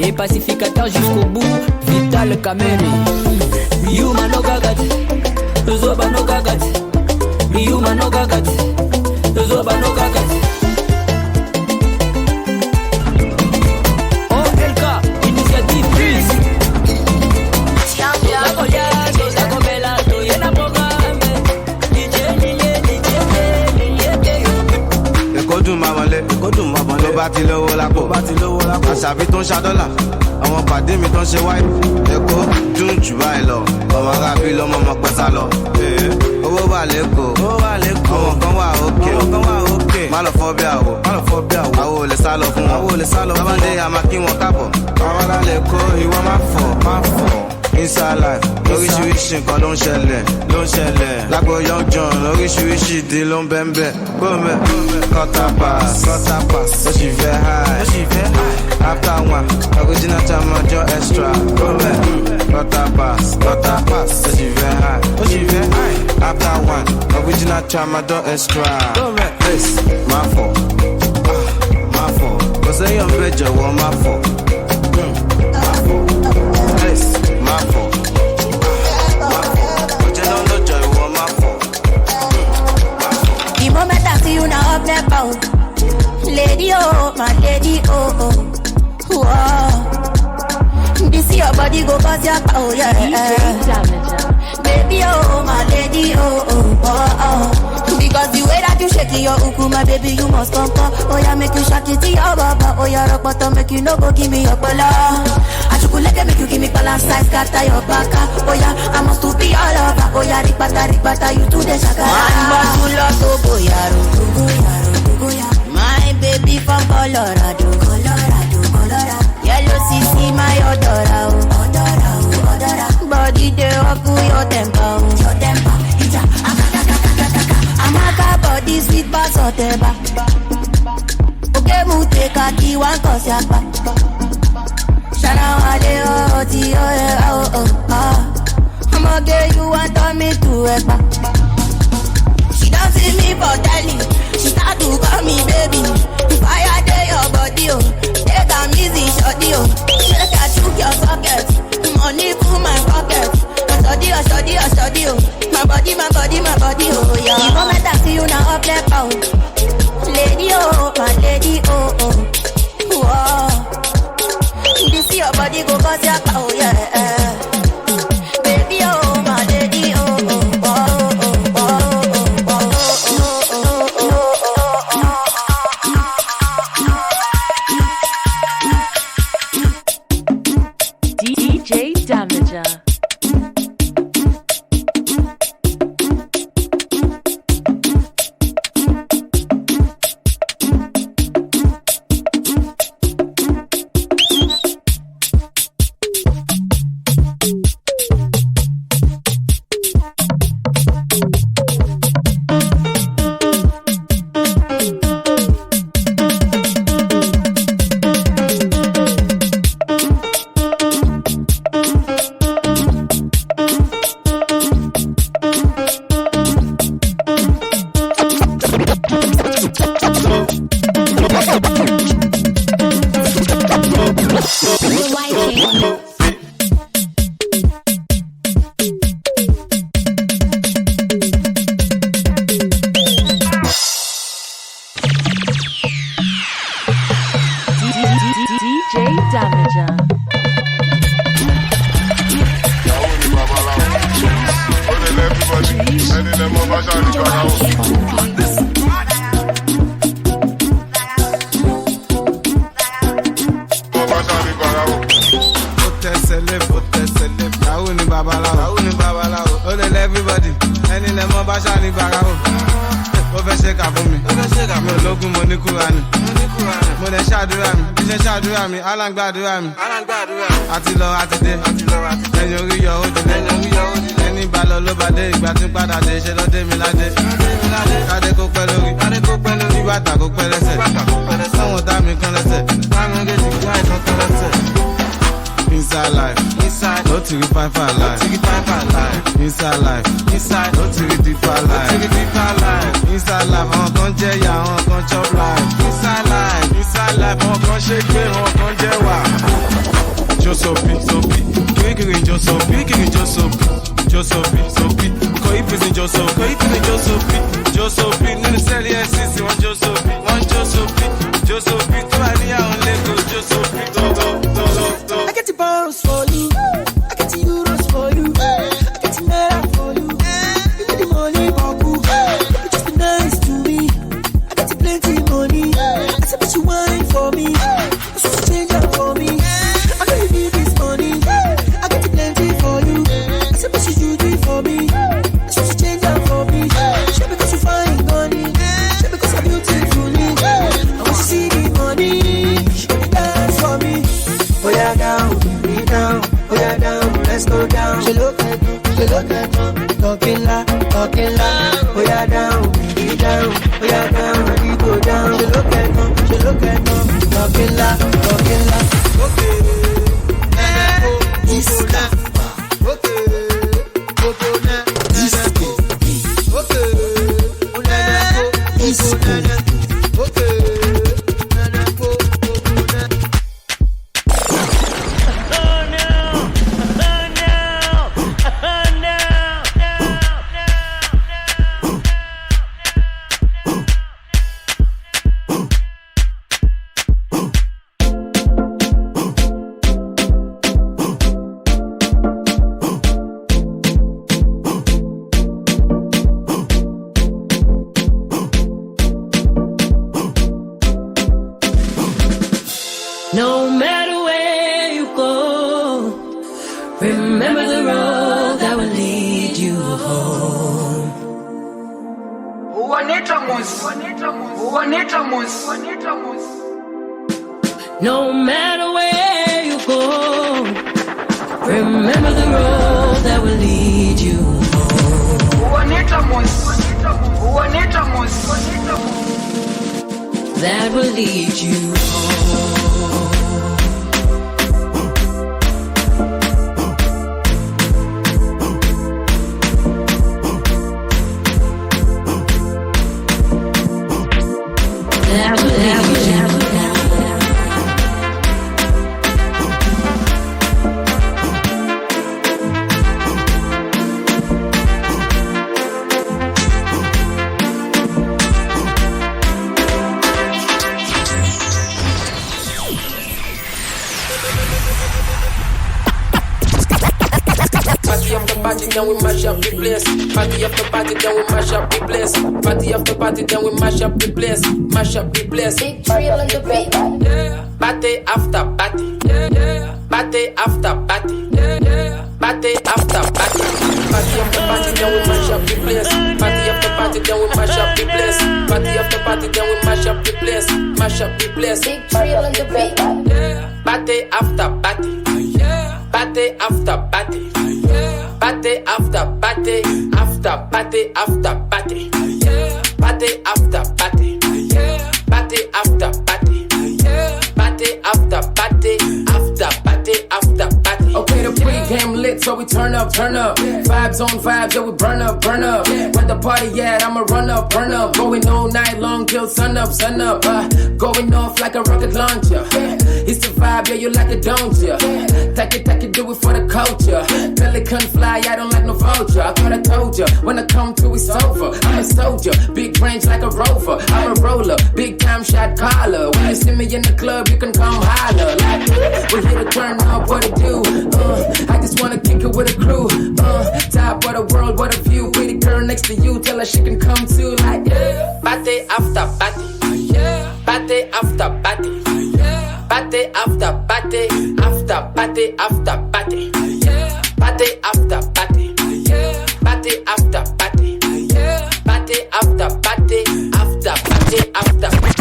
Les pacificateurs jusqu'au bout, Vital Kameni. Yuma no gagati, Zoba no gagati. Yuma no gagati, Zoba no gagati. OLK, initiative plus. La Coliazo, la Cobela, Toyena Programme. DJ tó bá ti lówó lápò àṣàbí tó ń ṣàdọ́là àwọn pàdé mi tó ń ṣe wáyé èkó dùn jù báyìí lọ ọmọ arábí lọmọ ọmọ pẹ́sà lọ owó wà lẹ́kọ̀ọ́ àwọn kan wà òkè má lọ fọ́ bí àwọ̀ àwọn ò lè sá lọ fún wọn sábàdé àmà kí wọn kábọ̀ àwọn alálẹ̀ kó ìwọ má fọ̀ inside life oríṣiríṣi nǹkan ló ń ṣẹlẹ̀ lágbo young john oríṣiríṣi ìdí ló ń bẹ́ńbẹ́ gbọ́mẹ́ quarter pass ó sì fẹ́ high after one original time ọjọ́ extra gbọ́mẹ́ quarter pass ó sì fẹ́ high after one original time ọjọ́ extra gbọ́mẹ́ place má fọ̀ kò sẹ́yìn ọ̀bẹ jọ̀wọ́ má fọ̀ place má fọ̀. The moment I see you now up there bound, lady oh, my lady oh, oh. This your body go cause your power, yeah. DJ Damiger. Baby, oh, my lady, oh, oh, oh, oh. Because the way that you shake your uku, my baby, you must come. Oh, yeah, make you shake it to your baba. Oh, yeah, rock bottom, make you no go give me your bala. I should let make you give me balance size, scatter your baka. Oh, yeah, I must to be all over. Oh, yeah, rikbata, you to the shaka. Man, but you love to go, yaro, my baby from Colorado. Yellow CC, my odora, body they up to your temper, Amaka body sweet bass or teba. Okay, mute kaki one cause yapa. Shana wale oh ti oh oh oh. I'ma get you want on me to epa. She don't see me for telly. She start to call me baby. Fire day your body oh. Take a easy shorty oh. Make I choke your socket. Money full my pocket. Study oh. My body oh yeah. You know me taxi you now up left out. Lady oh, my lady oh oh. Whoa. This your body go cause your power yeah. Baby oh, my lady oh oh. DJ Damiger. Gbàdúrà mi àti lọ àti dé lẹ́yìn orí yọ ó dé ẹni bá lọ ló bá dé ìgbà tí ń padà dé ṣe lọ́dé mi ládé kádé kó pẹ́ lórí bàtà kó pẹ́ lẹ́sẹ̀ sọ́wọ́n tá mi kan lẹ́sẹ̀ táwọn méjì gbá ìkan kan lẹ́sẹ̀. Inside life, no to be five life. Inside life, no to be deeper life. Inside life, àwọn kan jẹ́ ìyà, àwọn kan chop life. Inside life, àwọn kan ṣe gbé, àwọn kan jẹ́ wà. Josopi, kirikiri Josopi. Kò ìpèsè Josopi. Nínú sẹ́ẹ̀lì ẹ̀sìsì wọn Josopi. Tó wà ní àwọn lẹ́kọ̀ọ́ Josopi. I get the pounds for you. I get the euros for you. I get the naira for you. You get the money, Baku. You just be nice to me. I get the plenty money. I said, but you wine for me. You should change up for me. I know you need this money. I get the plenty for you. I said, but you do it for me. You should change up for me. Shit because you find money. Shit because I'm beautiful. I want to see the money. Shit dance for me. Oh yeah, down, let's go down. She look at me, talking loud. Oh yeah, down, oh yeah, down, we go down. She look at me, talking loud. Okay, No matter where you go, remember the road that will lead you home. That will lead you home. That will lead you home. Party, then we mash up the place. Party after party, then we mash up the place. Party after party, then we mash up the place. Mash up the place. Big trail on the beat. Yeah. Party after party. Yeah. Party after party. Yeah. Party after party. Party after party, then we mash up the place. Party after party, then we mash up the place. Party after party, then we mash up the place. Mash up the place. Big trail on the beat. Yeah. Party after party. Yeah. Party after party. Party after party, after party after party, party after party, party after party, party after party, after party after party. Okay, the pre-game lit, so we turn up, turn up. Vibes on vibes, yeah, we burn up, burn up. Where the party at, I'ma run up, burn up. Going all night long till sun up, sun up. Going off like a rocket launcher. It's the vibe, yeah, you like it, don't ya? Take it, do it for the culture. Pelican fly, I don't like no vulture. I thought I told ya, when I come to it's over. I'm a soldier, big range like a rover. I'm a roller, big time shot caller. When you see me in the club, you can come holler. Like, we're here to turn up, what to do? I just wanna kick it with a crew. Top of the world, what a view. Pretty girl next to you, tell her she can come too. Like, party after party. Party after party. Party after party, after party after party, party after party, party after party, party after party, after party after party.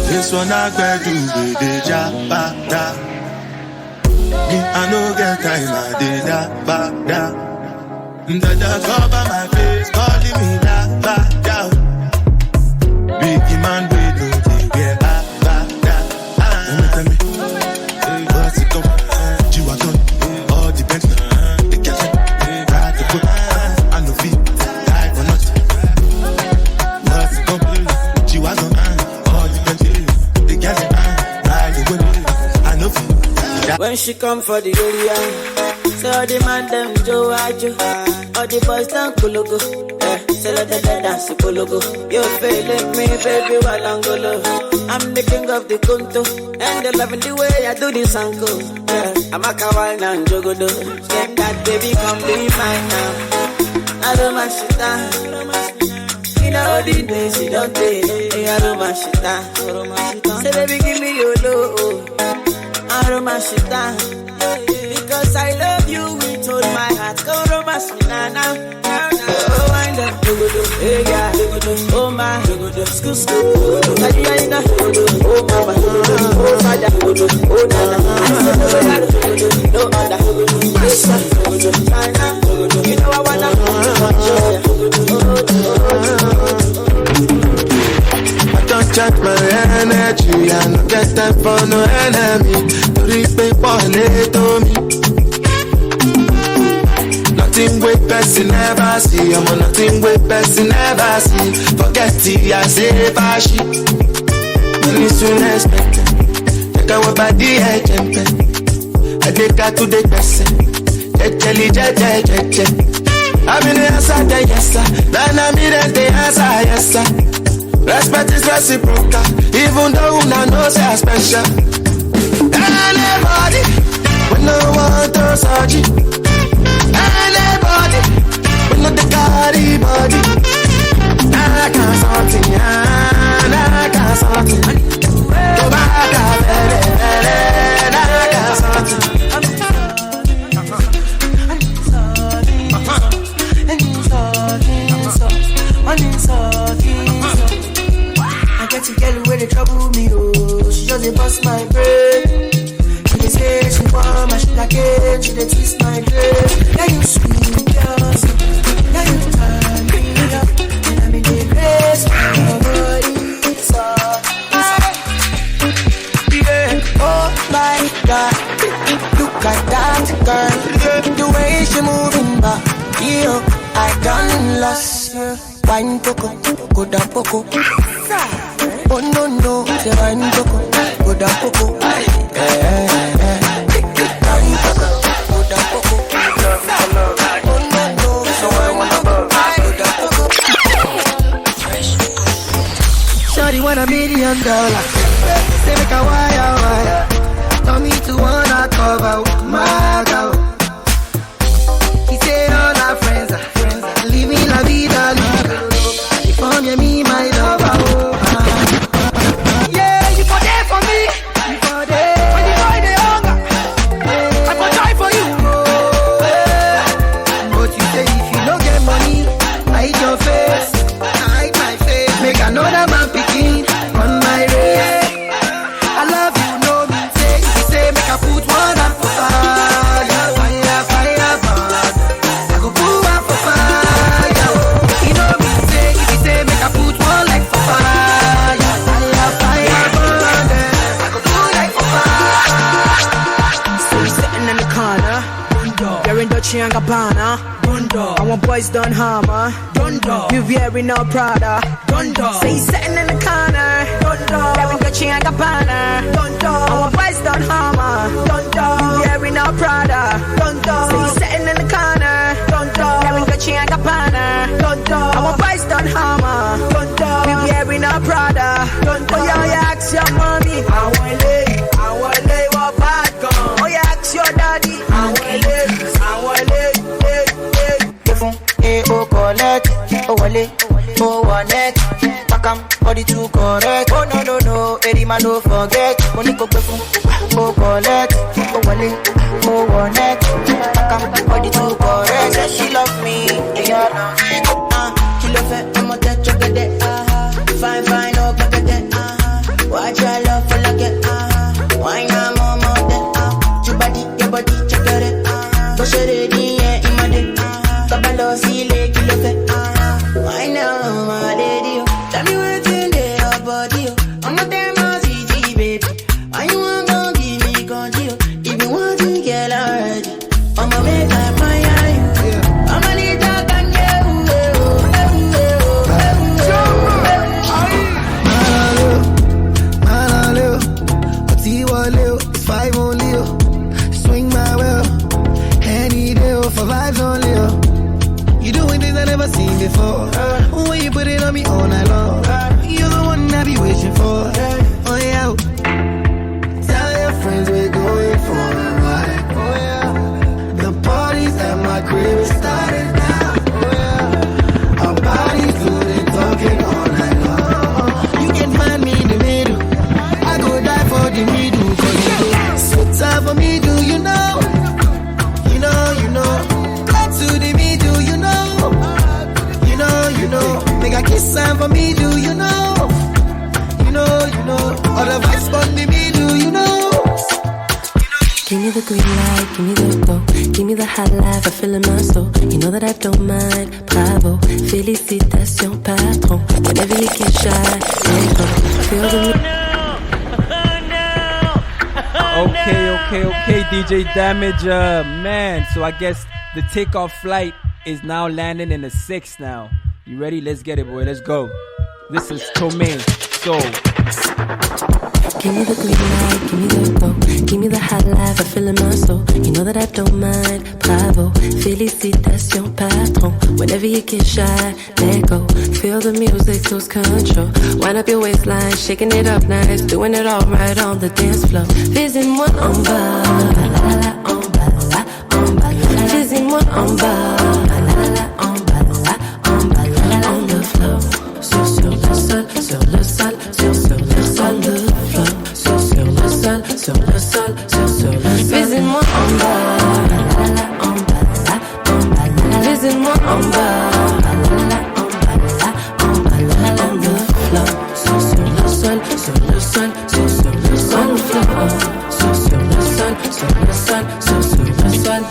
This one I got to do the job, me, I no get time, I did that, Dada cover my face, calling me that, big man, we don't think we're back. Tell me, what's it come? You are done, all depends, the cash, ride the book, I no feet, die for nothing. What's it come? You are done, all depends. When she come for the area, say all the man them Joe Ajo, all the boys down Kulugu, say let the dance Kulugu. You feeling me, baby, while I'm golo. I'm the king of the Kunto, and they loving the way I do this uncle. I'm a kawaii and jogodo. Get that baby, come be mine now. I don't mind shit down. You know all the days you don't take. I don't mind shit down. Say baby, give me your love. I romance it down. Because I love you with all my heart. Go romance me now. Oh, wind up, hey yeah, oh my, school, oh mama, oh father, oh nana, no other, China, you know I wanna. Don't charge my energy, I don't get time for no enemy. To repay for to me. Nothing with person never see. I'm on nothing with person never see. Forget it, I say bashi. Money soon expected. Take our body, I jump. I take her to the person. I'm in the answer, yes sir. Then I'm in the answer, yes sir. Respect is reciprocal, even though I know say special. Anybody, we no want to search it. Anybody, we no the carry on my sugar cane, she dey twist my brain. Yeah, you sweet girl, yeah, you turn me up, and I'm in the grace for your body, so. Yeah, oh my God, look at that girl, the way she moving back, yo, I done lost her. Wine poco, go da poco. Oh no no, say wine poco, go da poco. Wine poco, go da poco. Oh no no, so I wanna go da poco. Shawty want $1 million. Say make a wire. Tell me to wanna cover my girl. He say all our friends are living la vida loca. For me, my lover. Yeah, you for there for me. You for there. When you find the hunger, I for die for you. But you say if you don't get money, hide your face, hide my face. Make another man picking on my race. I love you, no me say. If you say make I put one up for fire, fire, burn. I go put one for fire. You know me say. Make I put one like for fire, fire, burn them. I go do like for fire. Still sitting in the corner, you're in Dolce & Gabbana. I want boys done hammer, you wearing no Prada. Say he's sitting in the corner, you're in Dolce & Gabbana. I want boys done hammer, you wearing no Prada. Say he's sitting in the corner, you're in Dolce & Gabbana. I want boys done hammer, you wearing no Prada. Oh yeah, ask your mommy, I want lay, what bad gun. Oh yeah, ask your daddy, I want lay. Oh collect, oh wale, oh one net. Pakam body too correct. Oh no, Eddie man don't forget. Money go pay. Oh collect, oh wale, oh one net. Pakam body too correct. Say she love me, yeah love it. She love it, I'ma touch you get it. Fine, oh get it. Watch your love for like it. Why not more than your body, check it. Go share it, yeah, in my day. Kabalo si le kilo fe. Why now, my lady? Tell me what's in your body. I'm not there, my CG baby. Why you want to give me control? If you want to get already, I'ma make that fire. I'ma need that can Malalo, Atiwaleo, it's 5 only. Swing my well, any day for vibes only. You doing things I never seen before. When you put it on me all night long, you're the one I be wishing for. Oh yeah, tell your friends we're going for a ride. Oh yeah, the parties at my crib started now. Oh yeah, our bodies good and talking all night long. You can find me in the middle. I go die for the middle. Cause you go sweet time for me, do you know? You know. To the middle, you know. Make a kiss sign for me, do you know? You know. All the vibes on the middle, you know. Give me the green light, give me the go. Give me the high life, I feel in my soul. You know that I don't mind, bravo. Félicitations, patron. Whenever you get shy, let go. Feel the Okay, DJ Damiger, man. So I guess the takeoff flight is now landing in the 6th now. You ready? Let's get it, boy. Let's go. This is Tomei Soul. Give me the green light, give me the go. Give me the high life, I feel in my soul. You know that I don't mind, bravo. Félicitations, patron. Whenever you get shy, let go. Feel the music, lose control. Wind up your waistline, shaking it up nice. Doing it all right on the dance floor. Visez-moi en bas, la la la en bas, la en bas. Visez-moi en bas, la la la en bas, la en bas, la on the floor. Sur le sol, sur le sol, sur le sol, le floor. Sur le sol, sur le sol, sur le sol. Visez-moi en bas, la la la en bas, la en bas. Visez-moi en bas, la la la en bas, la en bas, la on the floor. Sur le sol, sur le sol, sur le sol, le floor. Sur le sol, sur le sol. sun, sur le sol,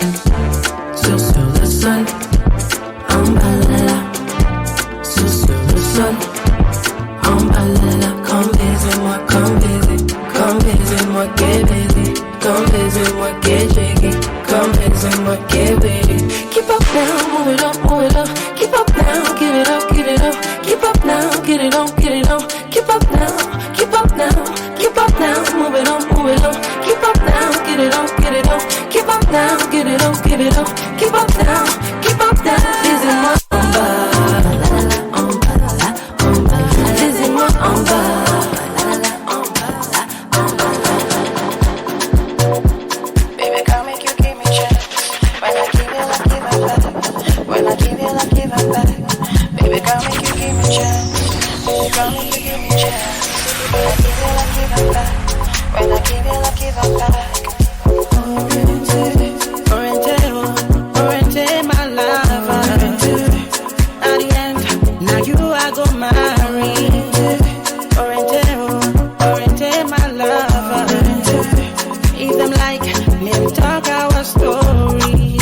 sur le sol, en balala, sur le sol, en balala. Come baisez-moi, get busy, come baisez-moi, get jiggy, come baisez-moi, get witty. Keep up now, move it up, keep up now, get it up, keep up now, get it on, keep up now, keep up now, keep up now, move it up, keep up now, get it on, keep up now, get it on, keep up now, this is my this is my Baby, come make you give me chance. When I give you, I give it back. When I give you, I give it back. Baby, come make you give me chance. Baby, come make you give me chance. When I give you, I give it back. When I give you, I give it back. Oriente, my lover. At the end, now you I go marry. Oriente, my lover. If them like me, talk our story.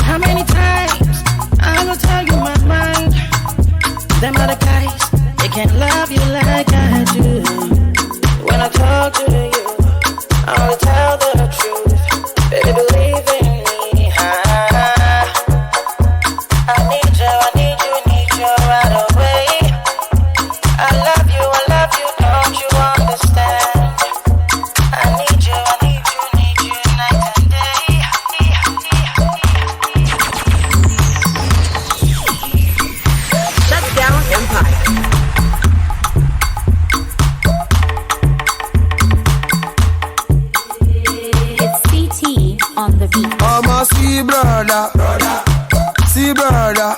How many times I will tell you my mind? Them other guys, they can't love you like I do. When I talk to you, I only tell the truth. Baby, believe in me. I need you right away. I love you, don't you understand? I need you night and day. Shut down Empire. It's CT on the beat. I'm a see brother, see brother,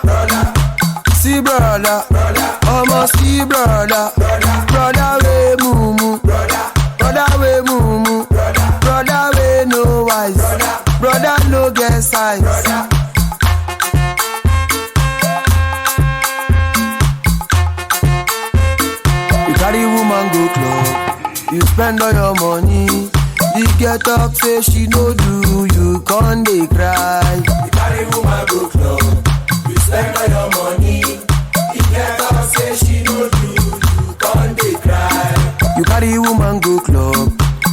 see brother. I'm a see brother, brother we mumu, brother we mumu, brother we no wise, brother no get size. You carry woman go club, you spend all your money. You get up, say she no do, you can't dey cry. You carry woman go club, you spend all your money. You get up, say she no do, you can't dey cry. You carry woman go club,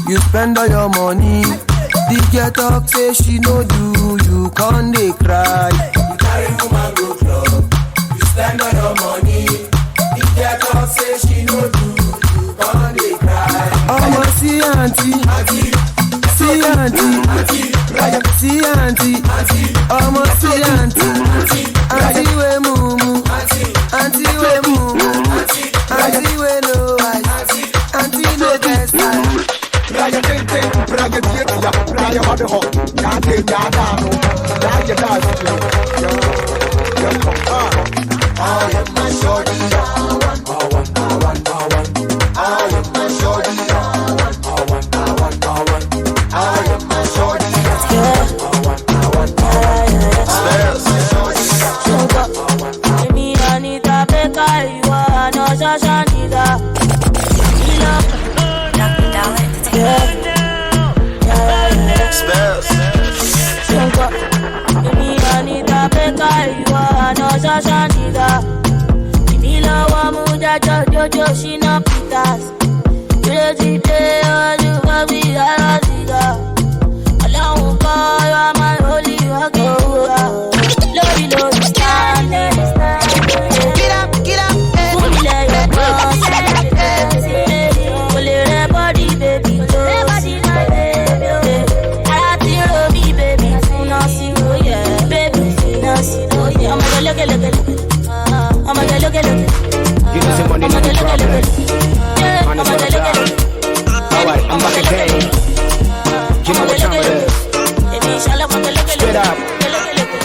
you spend all your money. You get up, say she no do, you can't dey cry. You carry woman go club, you spend all your money. You get up, say she no do, you can't dey cry. I'm a see auntie. See auntie, I'm a see auntie we mumu, auntie we mumu, auntie we no eyes, auntie no best time. Braya tente, braya tieta, braya mabeho, yate yadano, braya dazu. I am my shorty, I am my shorty. I am my shorty. Me Anita Beka, you are no Shashanida. Me Anita Beka, you are no Shashanida. Me love Amuja Jojo Shina Pitas. You love me, I alone call you are my holy walking. Love standing. Get up, pull your cross. Pull your body, baby, close. I feel me, baby, nothing, oh yeah, baby, nothing, oh yeah. I'm gonna look. You know some money, no problem. Alright, I'm back again. You know what time it is. Straight up.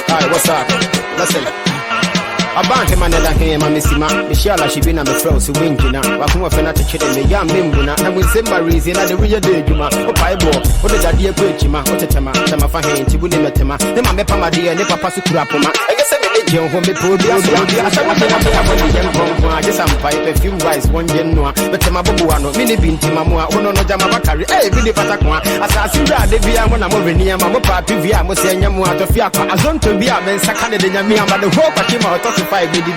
Alright, what's up? Listen. About him another him, I miss him. Michelle, she been on the floor, so winking. Wakuma Fenata Chitty, me young Mimbuna, and with Simba reason at the real day, Juma, or Piebo, what did that dear Quechima, what a Tama, Tamafahin, Tibunematema, the Mamma dear, Nipa Pasukurapoma. I guess I'm a Joe who may pull the other. Just some pipe, a few wise, one genua, but Tamabuano, Mini Bintimamua, Ono Jamabakari, eh, Billy Patakwa, Assassin, the Via, when I'm over near Mamma Papi, Via, Mosiamu, out of Fiaka, as on to be a man, Sakana de Yamia, but the whole Pakima, 25 with the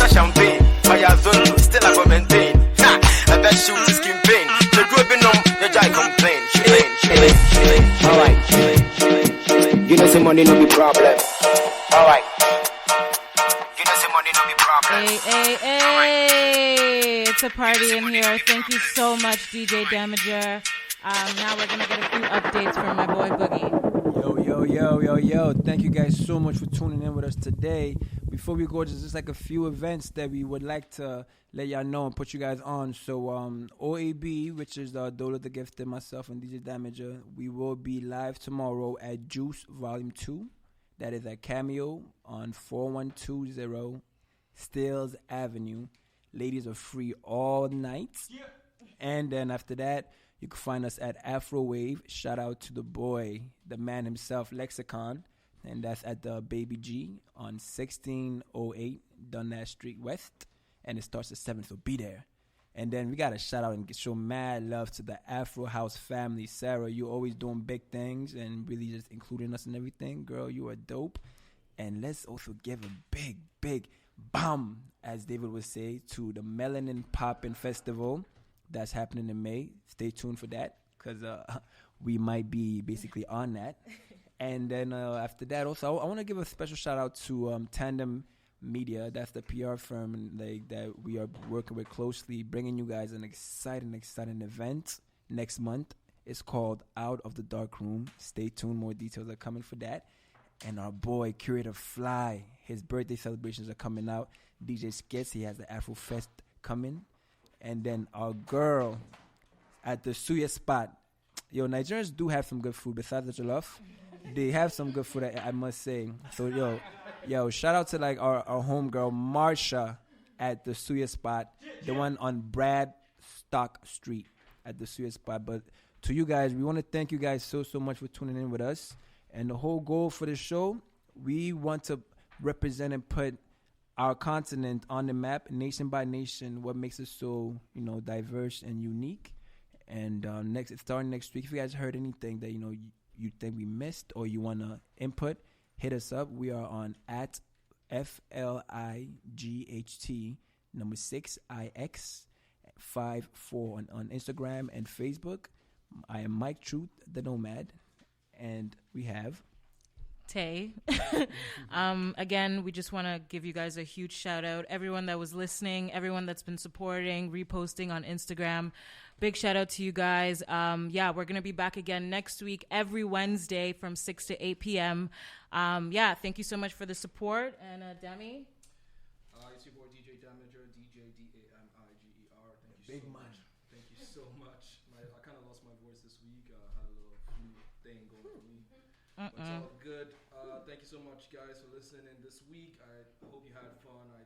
champagne, fire zone, still I go maintain. I bet shoot is campaign. The group in your guy complain. Alright. You know, some money no be problem. Alright. You know, some money no be problem. Hey. It's a party in here. Thank you so much, DJ Damiger. Now we're going to get a few updates from my boy Boogie. Yo. Thank you guys so much for tuning in with us today. Before we go, there's just like a few events that we would like to let y'all know and put you guys on. So OAB, which is Dola the Gifted, myself and DJ Damiger, we will be live tomorrow at Juice Volume 2. That is at Cameo on 4120 Stills Avenue. Ladies are free all night. Yeah. And then after that, you can find us at Afro Wave. Shout out to the boy, the man himself, Lexicon. And that's at the Baby G on 1608 Dundas Street West. And it starts at 7, so be there. And then we got to shout out and show mad love to the Afro House family. Sarah, you always doing big things and really just including us and everything. Girl, you are dope. And let's also give a big bomb, as David would say, to the Melanin Poppin' Festival that's happening in May. Stay tuned for that, because we might be basically on that. And then after that, also, I want to give a special shout out to Tandem Media. That's the PR firm that we are working with closely, bringing you guys an exciting event next month. It's called Out of the Dark Room. Stay tuned. More details are coming for that. And our boy, Curator Fly, his birthday celebrations are coming out. DJ Skits, he has the Afro Fest coming. And then our girl at the Suya Spot. Yo, Nigerians do have some good food besides the jollof. They have some good food, I must say. So, yo, shout out to like our homegirl, Marsha, at the Suya Spot, the one on Bradstock Street at the Suya Spot. But to you guys, we want to thank you guys so much for tuning in with us. And the whole goal for the show, we want to represent and put our continent on the map, nation by nation, what makes us so, diverse and unique. And starting next week, if you guys heard anything that, you think we missed or you want to input, hit us up. We are on at FLIGHT 6IX54 on Instagram and Facebook. I am Mike Truth, the Nomad, and we have Tae. Again, we just want to give you guys a huge shout out. Everyone that was listening, everyone that's been supporting, reposting on Instagram. Big shout out to you guys. We're going to be back again next week, every Wednesday from 6 to 8 p.m. Thank you so much for the support. And Demi? It's your boy DJ Damiger, DJ Damiger. Thank you so much. Thank you so much. I kind of lost my voice this week. Had a little flu thing going for me. But it's all good. Thank you so much, guys, for listening this week. I hope you had fun. I